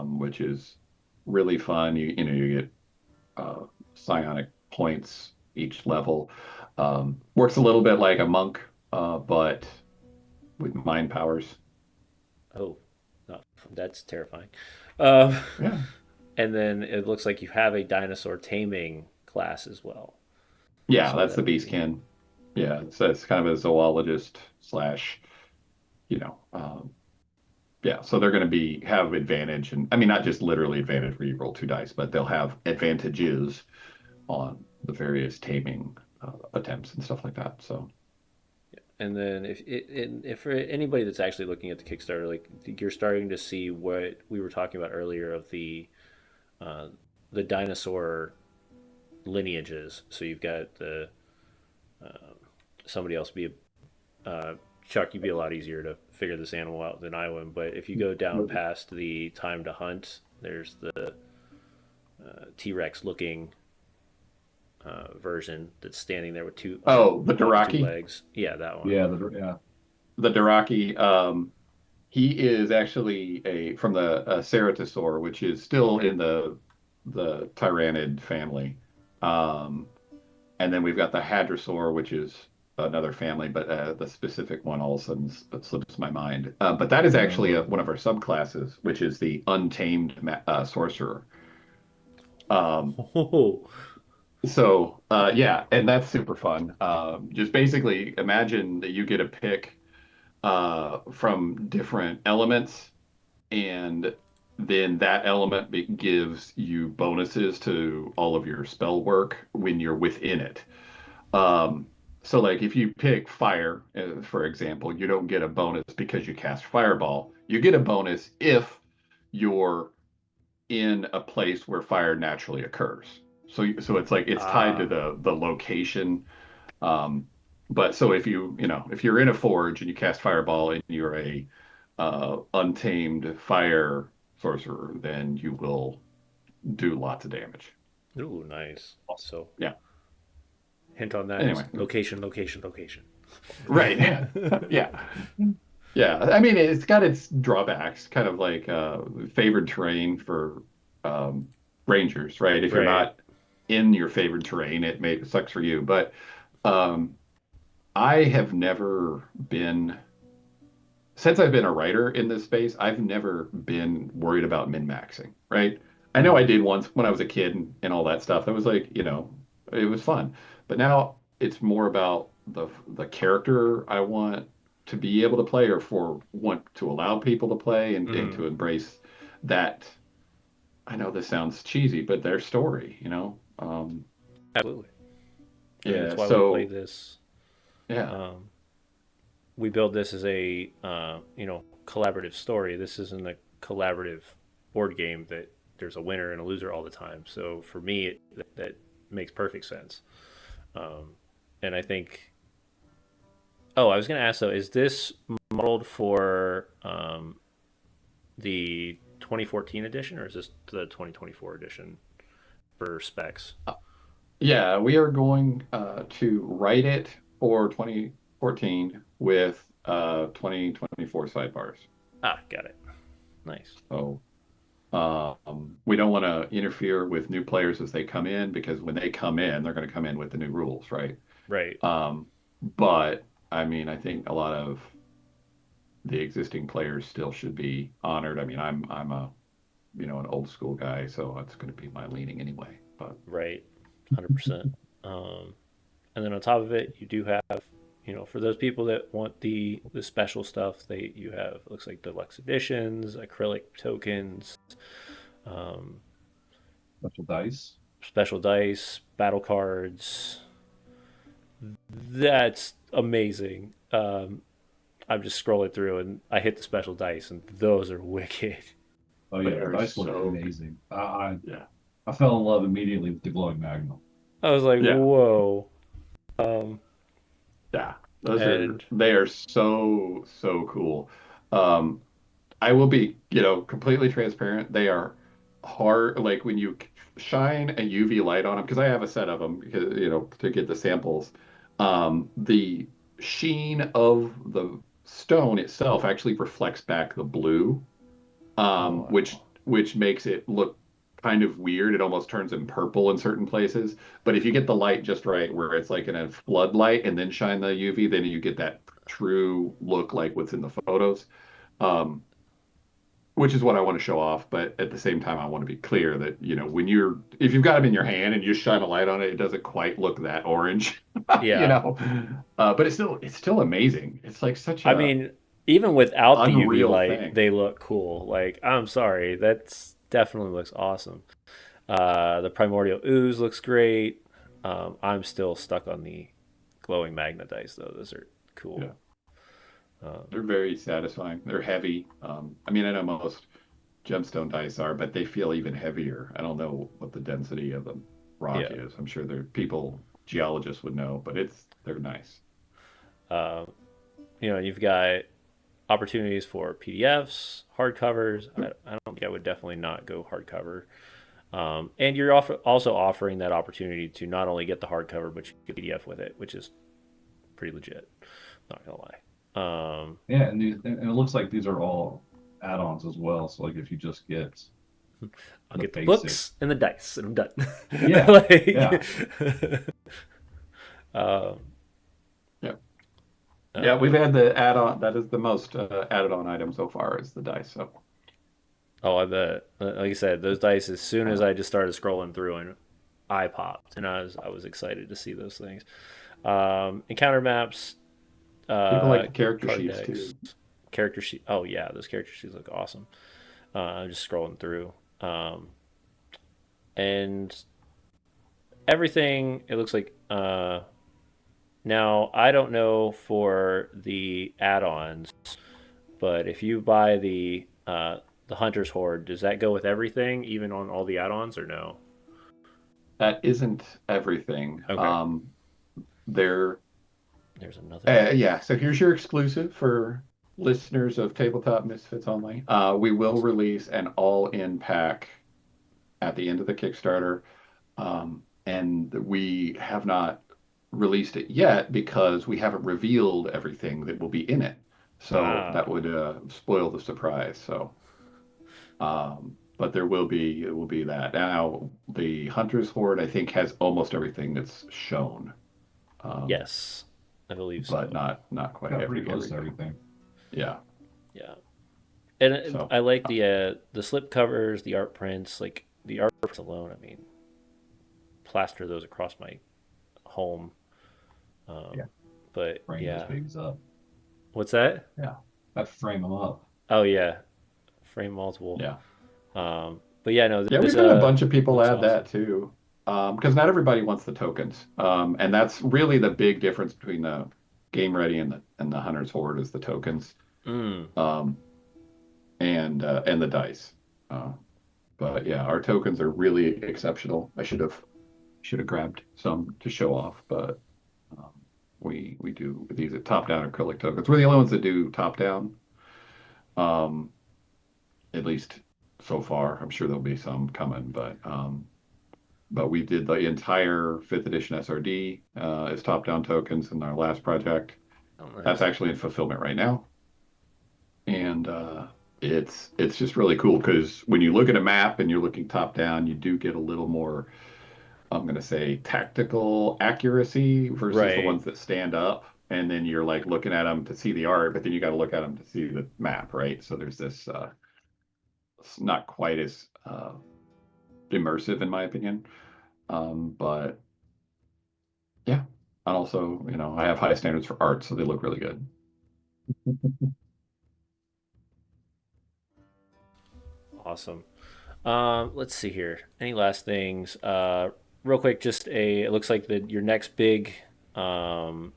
which is really fun. You get psionic points each level. Works a little bit like a monk, but with mind powers. Oh, not that's terrifying. Um, Yeah, and then it looks like you have a dinosaur taming class as well. yeah, So that's the that'll beast be kin. Yeah, so it's kind of a zoologist slash, you know, yeah. So they're going to be have advantage, and I mean not just literally advantage where you roll two dice, but they'll have advantages on the various taming attempts and stuff like that. So and then if for anybody that's actually looking at the Kickstarter, like you're starting to see what we were talking about earlier of uh, the dinosaur lineages. So you've got the somebody else be uh, Chuck. You'd be a lot easier to figure this animal out than I would. But if you go down past the time to hunt, there's the T Rex looking version that's standing there with two oh, the on two Daraki. legs. Yeah, that one. Yeah, yeah. The Daraki, he is actually a from the Ceratosaur, which is still in the Tyrannid family. Um, and then we've got the Hadrosaur, which is another family, but the specific one all of a sudden slips my mind. But that is actually No, one of our subclasses, which is the Untamed Sorcerer. Um, Oh, so yeah, and that's super fun. Just basically imagine that you get a pick from different elements, and then that element gives you bonuses to all of your spell work when you're within it. Um, so, like if you pick fire, for example, you don't get a bonus because you cast fireball. You get a bonus if you're in a place where fire naturally occurs. So it's like it's tied to Ah, the location. Um, but so if if you're in a forge and you cast fireball and you're a untamed fire sorcerer, then you will do lots of damage. ooh, nice. Awesome. So Yeah. hint on that is Anyway, location, location, location. right. Yeah. Yeah. I mean, it's got its drawbacks, kind of like favored terrain for um, rangers, right? If you're Right. not in your favored terrain, it sucks for you. But um, I have never been since I've been a writer in this space, I've never been worried about min-maxing, right? I know I Mm, did once when I was a kid and all that stuff. That was like, it was fun. But now it's more about the character I want to be able to play or for want to allow people to play and mm, to embrace that. I know this sounds cheesy, but their story, absolutely. I mean, that's yeah, why we play so this. yeah. Um, we build this as a collaborative story. This isn't a collaborative board game that there's a winner and a loser all the time. So for me, that makes perfect sense. Um, and I think, oh, I was going to ask though, is this modeled for the 2014 edition or is this the 2024 edition for specs? Yeah, we are going to write it for 2014 with 2024 sidebars. Ah, got it. Nice. So we don't want to interfere with new players as they come in because when they come in, they're going to come in with the new rules, right? Right. But I mean, I think a lot of the existing players still should be honored. I mean, I'm a an old school guy, so that's going to be my leaning anyway. But Right. 100%. And then on top of it, you do have, for those people that want the special stuff, you have it looks like deluxe editions, acrylic tokens, um, Special dice. special dice, battle cards. That's amazing. I'm just scrolling through and I hit the special dice, and those are wicked. Oh they yeah, the are dice look so amazing. I yeah I fell in love immediately with the glowing magnum. I was like, yeah whoa. Um, yeah. Those are and they are so cool. Um, I will be, completely transparent. They are hard, like when you shine a UV light on them, because I have a set of them, because, to get the samples. The sheen of the stone itself actually reflects back the blue, oh wow, which makes it look kind of weird. It almost turns them purple in certain places. But if you get the light just right, where it's like in a floodlight and then shine the UV, then you get that true look like what's in the photos. Um, which is what I want to show off. But at the same time, I want to be clear that, if you've got them in your hand and you shine a light on it, it doesn't quite look that orange, you yeah. know. But it's still amazing. It's like such I a mean, even without the UV unreal light, thing. they look cool. Like, I'm sorry, that's definitely looks awesome. The primordial ooze looks great. I'm still stuck on the glowing magna dice though. Those are Yeah, cool. Um, they're very satisfying. They're heavy. I mean, I know most gemstone dice are, but they feel even heavier. I don't know what the density of the rock yeah. is. I'm sure there people geologists would know, but they're nice. Um, you've got opportunities for PDFs, hardcovers. I don't think I would definitely not go hardcover. And you're also offering that opportunity to not only get the hardcover, but you get PDF with it, which is pretty legit. Not gonna lie. Yeah, and it looks like these are all add-ons as well. So like if you just get I'll the get the basic, books and the dice, and I'm done. yeah, yeah, like, um, Yeah. Yeah, we've uh, had the add-on. That is the most added-on item so far is the dice. So oh, I bet. Like I said, those dice. As soon as uh, I just started scrolling through, and I popped, and I was excited to see those things. Encounter maps, people like the character card sheets decks, too. character sheet. Oh yeah, those character sheets look awesome. I'm just scrolling through, and everything. It looks like. Now I don't know for the add-ons, but if you buy the Hunter's Horde, does that go with everything, even on all the add-ons, or no? that isn't everything. Okay. There, There's another one. yeah. So here's your exclusive for listeners of Tabletop Misfits only. We will Awesome. release an all-in pack at the end of the Kickstarter. And we have not released it yet because we haven't revealed everything that will be in it. So that Ah, would spoil the surprise. But it will be that. Now, the Hunter's Horde, I think, has almost everything that's shown, um, yes, I believe but so. not quite Got pretty close to everything. everything. Yeah. Yeah, and So, I like uh, the slip covers, the art prints, like the art prints alone. I mean, plaster those across my home. Yeah, Um, but frame those yeah, babies up. what's that? Yeah, that frame them up. Oh yeah, frame multiple. yeah. But yeah, no, Yeah, this we've had a bunch of people looks add that awesome. too. Because not everybody wants the tokens. And that's really the big difference between the Game Ready and the Hunter's Horde is the tokens. Mm, Um, and the dice. Uh, but yeah, our tokens are really exceptional. I should have grabbed some to show off, but um, we do these are top down acrylic tokens. We're the only ones that do top down. Um, at least so far. I'm sure there'll be some coming, but we did the entire fifth edition SRD as top down tokens in our last project. oh That's nice. actually in fulfillment right now, and it's just really cool because when you look at a map and you're looking top down, you do get a little more, I'm going to say, tactical accuracy versus the Right. ones that stand up. And then you're like looking at them to see the art, but then you got to look at them to see the map, right? So there's this, it's not quite as immersive in my opinion. But yeah, and also, I have high standards for art, so they look really good. Awesome. Let's see here. Any last things? Real quick, just it looks like your next big um,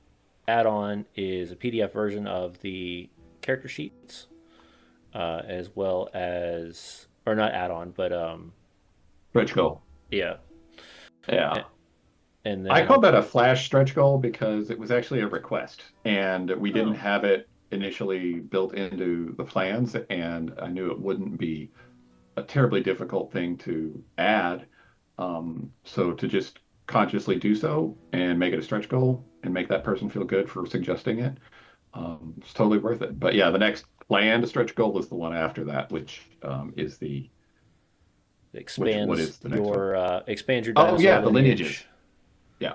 add-on is a PDF version of the character sheets, as well as, or not add-on, but Stretch goal. yeah. Yeah. A- And I then call that a flash stretch goal because it was actually a request and we didn't oh, have it initially built into the plans. And I knew it wouldn't be a terribly difficult thing to add. So to just consciously do so and make it a stretch goal and make that person feel good for suggesting it, it's totally worth it. But yeah, the next planned stretch goal is the one after that, which is what expands is the next one? expand your Oh dinosaur yeah, the lineage. lineages. Yeah.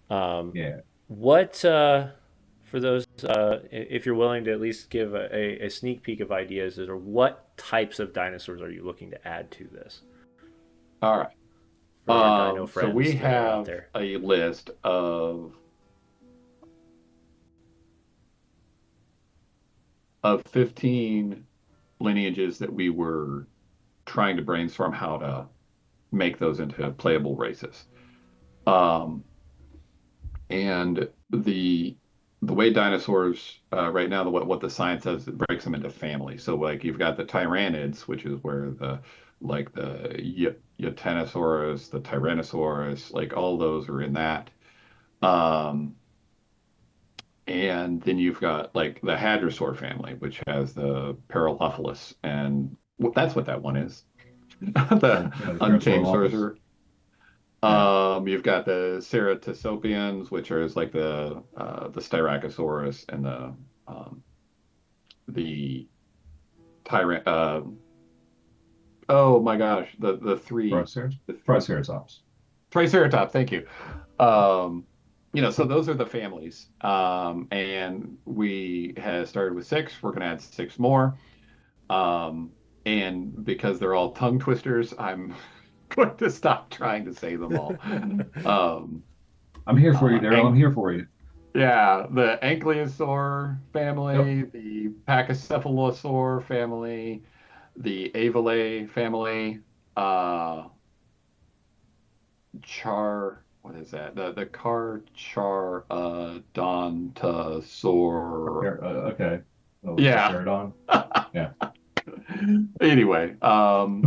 Um, Yeah. what for those if you're willing to at least give a sneak peek of ideas, or what types of dinosaurs are you looking to add to this All right. for our dino So we friends that are out have there? a list of 15 lineages that we were trying to brainstorm how to make those into playable races. Um, and the way dinosaurs right now, what the science says, it breaks them into families. So like you've got the Tyrannids, which is where the Yatenosaurus, the Tyrannosaurus, like all those are in that. Um, And then you've got like the Hadrosaur family, which has the Paralophilus, and that's what that one is. The Yeah, the Untamed Parasaurolophus. Sorcerer. Yeah. You've got the Ceratosopians, which are like the Styracosaurus and the Tyrant. Oh my gosh, the three, Triceratops. the Triceratops. Triceratops. Thank you. Um, so those are the families. And we have started with six. We're going to add six more. Um, and because they're all tongue twisters, I'm going to stop trying to say them all. Um, I'm here for you, Daryl. I'm and here for you. yeah, the Ankylosaur Yep. family, the Pachycephalosaur family, the Avalae family, uh, what is that? The Char Dontosaur. Okay. Oh, it's a Yeah. pterodon. Yeah. Anyway, so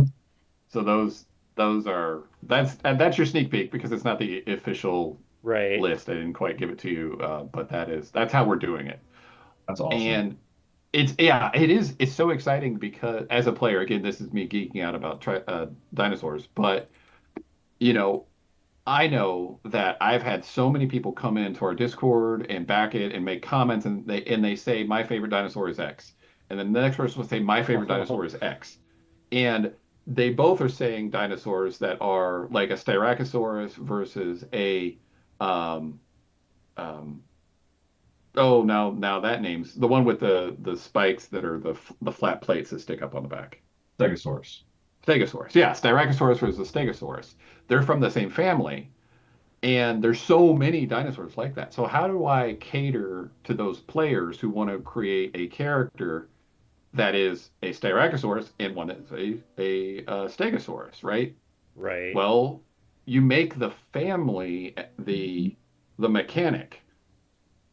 those are that's your sneak peek because it's not the official Right. list. I didn't quite give it to you, but that's how we're doing it. That's awesome. And it is so exciting because as a player, again, this is me geeking out about dinosaurs, but you know, I know that I've had so many people come into our Discord and back it and make comments, and they say my favorite dinosaur is X, and then the next person will say my favorite dinosaur is X, and they both are saying dinosaurs that are like a Styracosaurus versus a um um oh, now that name's the one with the spikes that are the flat plates that stick up on the back. Stegosaurus. Stegosaurus. Yeah, Styracosaurus versus Stegosaurus. They're from the same family, and there's so many dinosaurs like that. So how do I cater to those players who want to create a character that is a Styracosaurus and one that's a Stegosaurus, right? Right. Well, you make the family the mechanic,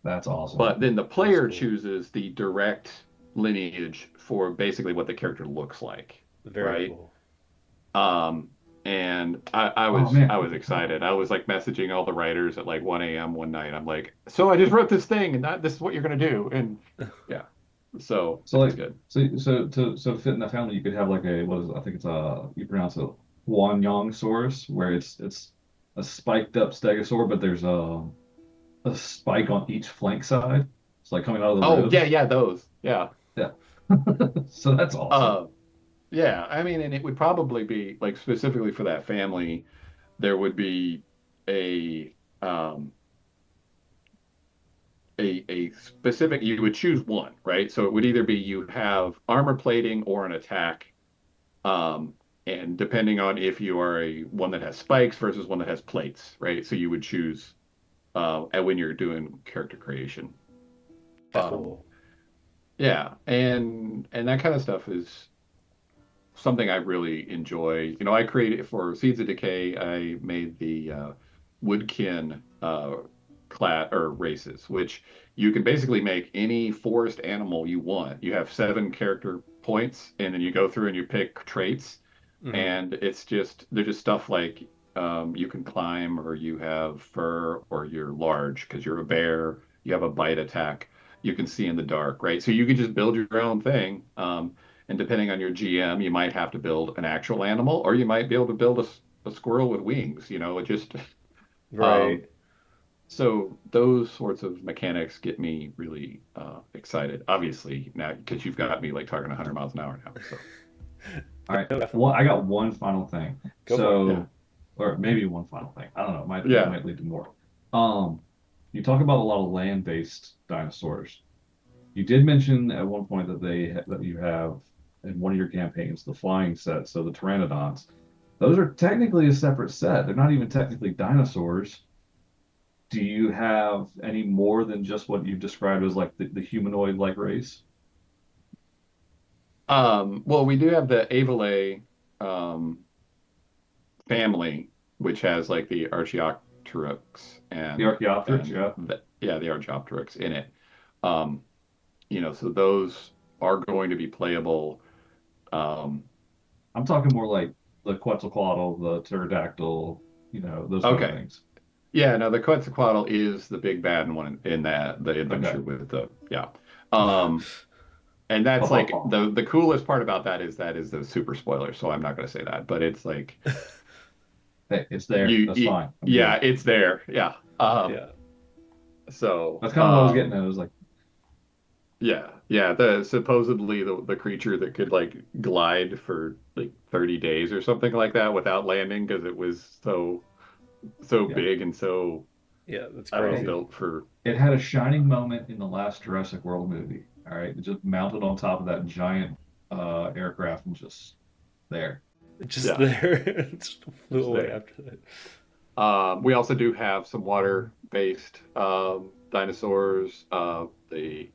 That's awesome. but then the That's player cool. chooses the direct lineage for basically what the character looks like, Very right? cool. Um, and I Oh was man. I was excited. I was like messaging all the writers at like 1 a.m. one night. I'm like, so I just wrote this thing, and this is what you're gonna do. And yeah, so So it was like good. so to fit in that family, you could have like a what is it? I think it's a you pronounce it Huanyongsaurus, where it's a spiked up stegosaur, but there's a spike on each flank side. It's like coming out of the Oh yeah, ribs. yeah, those. Yeah. Yeah. So that's awesome. Uh, yeah. I mean, and it would probably be like specifically for that family, there would be a um a specific you would choose one, right? So it would either be you have armor plating or an attack. Um, and depending on if you are a one that has spikes versus one that has plates, right? So you would choose and when you're doing character creation. That's Um, cool. yeah, and that kind of stuff is something I really enjoy. You know, I created for Seeds of Decay, I made the Woodkin class or races, which you can basically make any forest animal you want. You have 7 character points, and then you go through and you pick traits, Hmm. and it's just they're just stuff like you can climb, or you have fur, or you're large because you're a bear. You have a bite attack. You can see in the dark, right? So you can just build your own thing. And depending on your GM, you might have to build an actual animal, or you might be able to build a squirrel with wings. You know, it just um, Right. so those sorts of mechanics get me really excited. Obviously now because you've got me like talking 100 miles an hour now. So All right. No, Well, definitely. I got one final thing. Go for it. yeah, So, or maybe one final thing. I don't know. It yeah. might lead to more. Um, you talk about a lot of land-based dinosaurs. You did mention at one point that you have in one of your campaigns the flying set, so the pteranodons. Those are technically a separate set. They're not even technically dinosaurs. Do you have any more than just what you've described as like the humanoid-like race? Well, we do have the Avale um, family, which has like the Archaeopteryx The Archaeopteryx, yeah. yeah, the Archaeopteryx in it. Um, you know, so those are going to be playable. Um, I'm talking more like the Quetzalcoatl, the pterodactyl, those kind of okay. things. Yeah, no, the Quetzalcoatl is the big bad one in that the Okay. adventure with the yeah. Um, and that's like the coolest part about that is the super spoiler, so I'm not going to say that, but it's like Hey, it's there. That's fine. I'm yeah, good. it's there. Yeah. Yeah. So That's kind of what I was getting at. It was like, yeah, yeah, the supposedly the creature that could like glide for like 30 days or something like that without landing because it was so yeah. big and so Yeah, that's I don't know, Hey, crazy. built for it had a shining moment in the last Jurassic World movie. All right. It just mounted on top of that giant aircraft and just there. Just yeah, there. Just flew just away there. after that. We also do have some water-based dinosaurs, the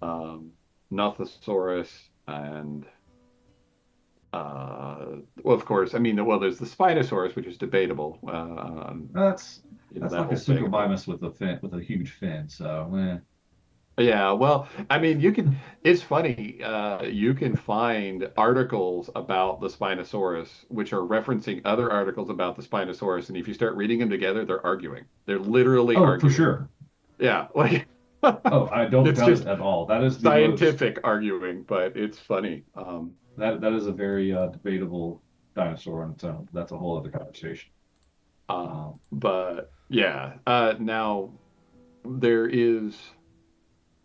um, Nothosaurus, and well, of course, I mean, well, there's the Spinosaurus, which is debatable. That's You know that's that like a whole thing, but suchomimus with a fin with a huge fin. So Yeah, well, I mean, it's funny, you can find articles about the Spinosaurus, which are referencing other articles about the Spinosaurus. And if you start reading them together, they're arguing. They're literally Oh, for arguing. sure. Yeah, like Oh, I don't it's doubt it just at all. That is the most scientific arguing, but it's funny. that is a very debatable dinosaur on its own. That's a whole other conversation. But yeah, now there is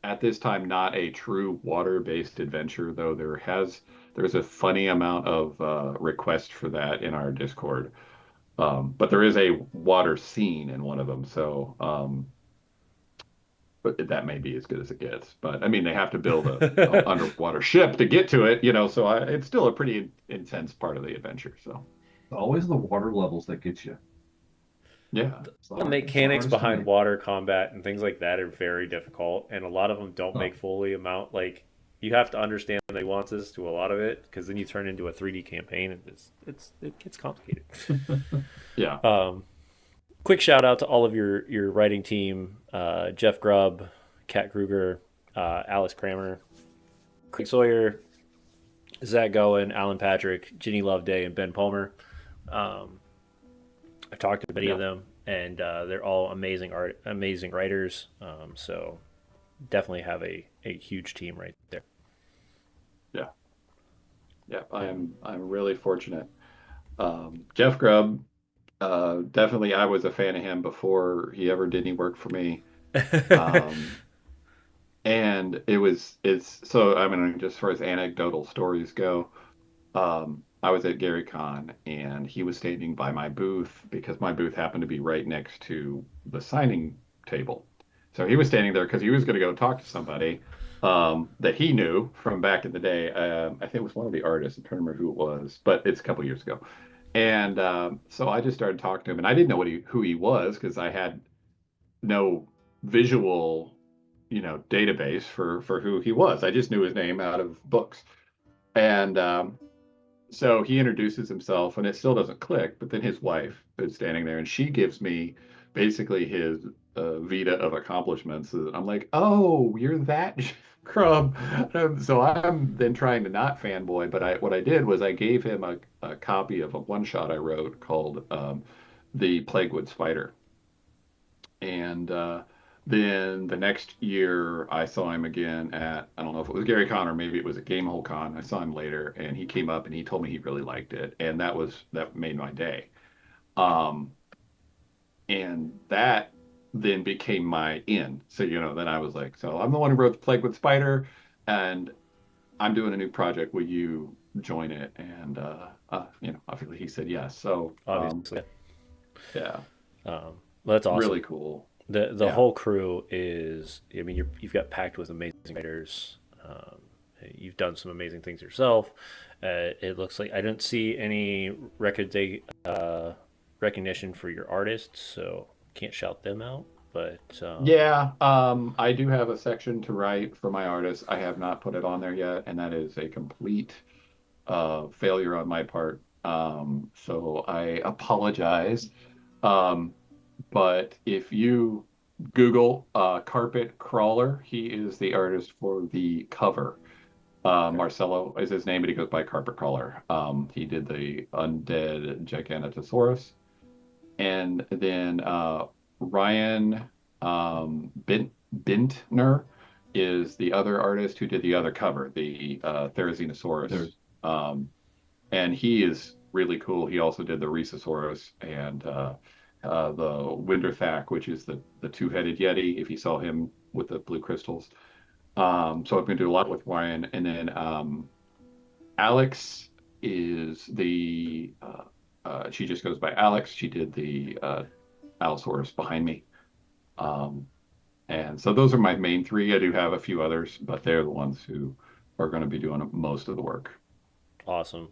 at this time not a true water-based adventure, though there's a funny amount of request for that in our Discord. But there is a water scene in one of them, so but that may be as good as it gets. But I mean, they have to build a underwater ship to get to it, so it's still a pretty intense part of the adventure. So It's always the water levels that get you. yeah, The It's the mechanics hardest to behind make. water combat and things like that are very difficult, and a lot of them don't make Oh, fully amount. Like you have to understand the nuances to a lot of it, because then you turn into a 3D campaign, and it gets complicated. yeah, Um, Quick shout out to all of your writing team: Jeff Grubb, Kat Kruger, Alex Kramer, Craig Sawyer, Zach Gowen, Alan Patrick, Ginny Loveday, and Ben Palmer. Um, I've talked to many of yeah, them, and they're all amazing writers. So definitely have a huge team right there. yeah, yeah. I'm really fortunate. Jeff Grubb, definitely, I was a fan of him before he ever did any work for me. Um, and it's so, I mean, just as far as anecdotal stories go, I was at Gary Con and he was standing by my booth because my booth happened to be right next to the signing table. So he was standing there because he was going to go talk to somebody that he knew from back in the day. I think it was one of the artists. I'm trying to remember who it was, but it's a couple years ago. And so I just started talking to him, and I didn't know who he was because I had no visual, database for who he was. I just knew his name out of books. And so he introduces himself, and it still doesn't click. But then his wife is standing there, and she gives me basically his vita of accomplishments. And I'm like, "Oh, you're that Crumb." So I'm then trying to not fanboy, but what I did was I gave him a copy of a one shot I wrote called "The Plaguewood Spider," and then the next year, I saw him again at, I don't know if it was Gary Con or maybe it was at Gamehole Con. I saw him later and he came up and he told me he really liked it. And that made my day. Um, and that then became my in. So, then I was like, so I'm the one who wrote The Plague with Spider and I'm doing a new project. Will you join it? And, obviously he said yes. So, Obviously, yeah, well, that's awesome. really cool. The Yeah. whole crew is. I mean, you've got packed with amazing writers. Um, you've done some amazing things yourself. It looks like I don't see any recognition for your artists, so can't shout them out. But Yeah, I do have a section to write for my artists. I have not put it on there yet, and that is a complete failure on my part. So I apologize. Um, but if you Google Carpet Crawler, he is the artist for the cover. okay, Marcelo is his name, but he goes by Carpet Crawler. He did the Undead Giganotosaurus. And then Ryan Bintner is the other artist who did the other cover, the Therizinosaurus. there's Um, and he is really cool. He also did the Rhesosaurus and the Winterthak, which is the two-headed Yeti, if you saw him with the blue crystals. So I've been doing a lot with Ryan. And then Alex is she just goes by Alex. She did the Allosaurus behind me. Um, and so those are my main three. I do have a few others, but they're the ones who are going to be doing most of the work. awesome.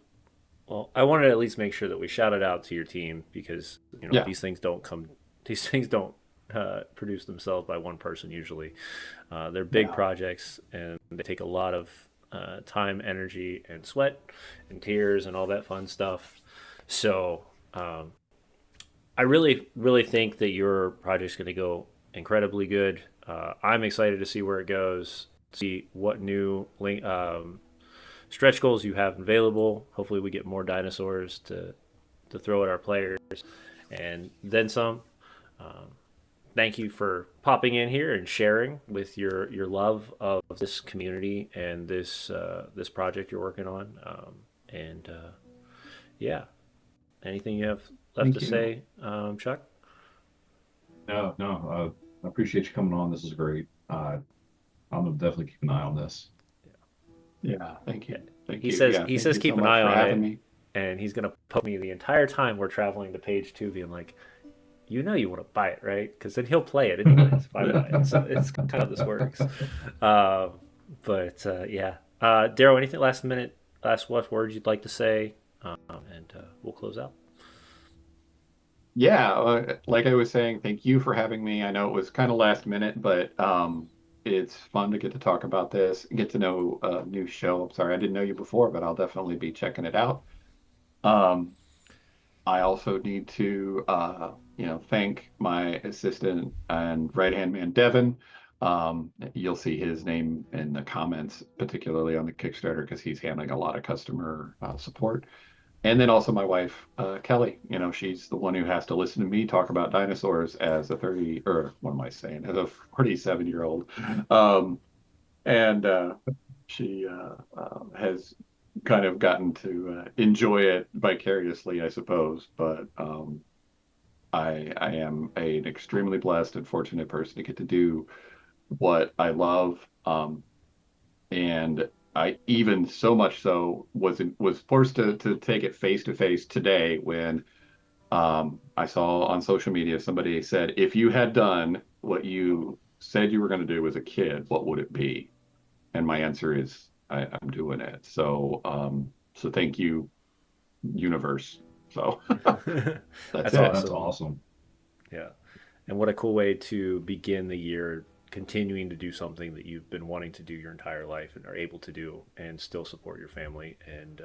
Well, I wanted to at least make sure that we shouted out to your team, because Yeah, these things don't produce themselves by one person usually. They're big yeah, projects, and they take a lot of time, energy, and sweat, and tears, and all that fun stuff. So I really, really think that your project's going to go incredibly good. I'm excited to see where it goes, see what new stretch goals you have available. Hopefully, we get more dinosaurs to throw at our players, and then some. Um, Thank you for popping in here and sharing with your love of this community and this project you're working on. And yeah, anything you have left to Thank you. say, Chuck? No, no, I appreciate you coming on. This is great. I'm gonna definitely keep an eye on this. Yeah, thank Yeah. you. Thank He you. says Yeah, he thank says you so keep an much eye for on having it, me. and he's gonna poke me the entire time we're traveling to page two, being like, you know, you want to buy it, right? Because then he'll play it anyways if I buy it. So it's kind of how this works. Um, but yeah, Daryl, anything last what words you'd like to say, and we'll close out. Yeah, like I was saying, thank you for having me. I know it was kind of last minute, but it's fun to get to talk about this, get to know a new show. I'm sorry, I didn't know you before, but I'll definitely be checking it out. Um, I also need to, thank my assistant and right-hand man, Devin. You'll see his name in the comments, particularly on the Kickstarter, because he's handling a lot of customer support. And then also my wife, Kelly. She's the one who has to listen to me talk about dinosaurs as a 30, or what am I saying, as a 47-year-old. And she has kind of gotten to enjoy it vicariously, I suppose. But I am an extremely blessed and fortunate person to get to do what I love. And I even so much so was forced to take it face to face today when I saw on social media somebody said, if you had done what you said you were going to do as a kid, what would it be? And my answer is I'm doing it. So thank you, universe. So that's That's it. That's awesome. awesome. Yeah, and what a cool way to begin the year, continuing to do something that you've been wanting to do your entire life and are able to do, and still support your family. And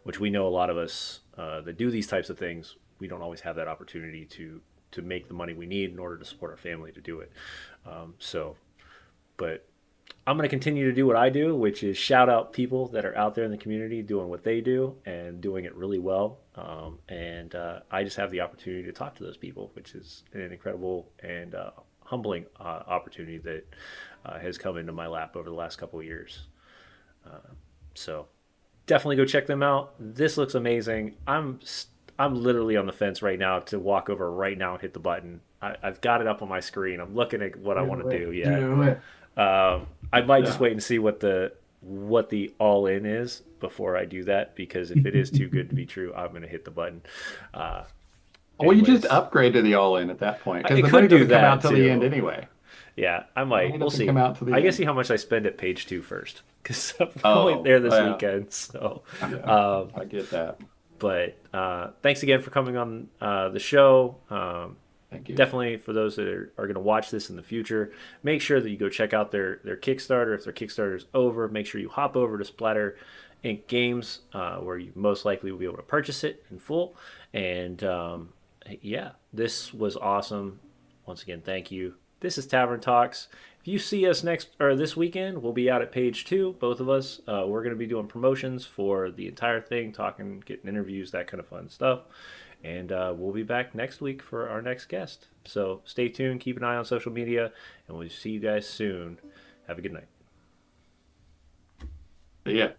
which we know a lot of us that do these types of things, we don't always have that opportunity to make the money we need in order to support our family to do it. So, but I'm going to continue to do what I do, which is shout out people that are out there in the community doing what they do and doing it really well. And I just have the opportunity to talk to those people, which is an incredible and humbling opportunity that has come into my lap over the last couple of years. So definitely go check them out. This looks amazing. I'm literally on the fence right now to walk over right now and hit the button. I've got it up on my screen. I'm looking at what I want to do. Yeah. Do it. I might just Yeah. wait and see what the all in is before I do that, because if it is too good to be true, I'm going to hit the button. Uh, Well, you just anyways, upgrade to the all in at that point because it the could money do doesn't come that out till the end too. anyway. Yeah, I The money might. We'll doesn't see. come out till I the can end. see how much I spend at page two first, because I'm going Oh, there this yeah. weekend. So, Yeah, um, I get that. but thanks again for coming on the show. Thank you. Definitely for those that are going to watch this in the future, make sure that you go check out their Kickstarter. If their Kickstarter is over, make sure you hop over to Splatter Inc. Games, where you most likely will be able to purchase it in full. And yeah, this was awesome. Once again, thank you. This is Tavern Talks. If you see us next or this weekend, we'll be out at page two, both of us. We're going to be doing promotions for the entire thing, talking, getting interviews, that kind of fun stuff. And we'll be back next week for our next guest. So stay tuned, keep an eye on social media, and we'll see you guys soon. Have a good night. Yeah.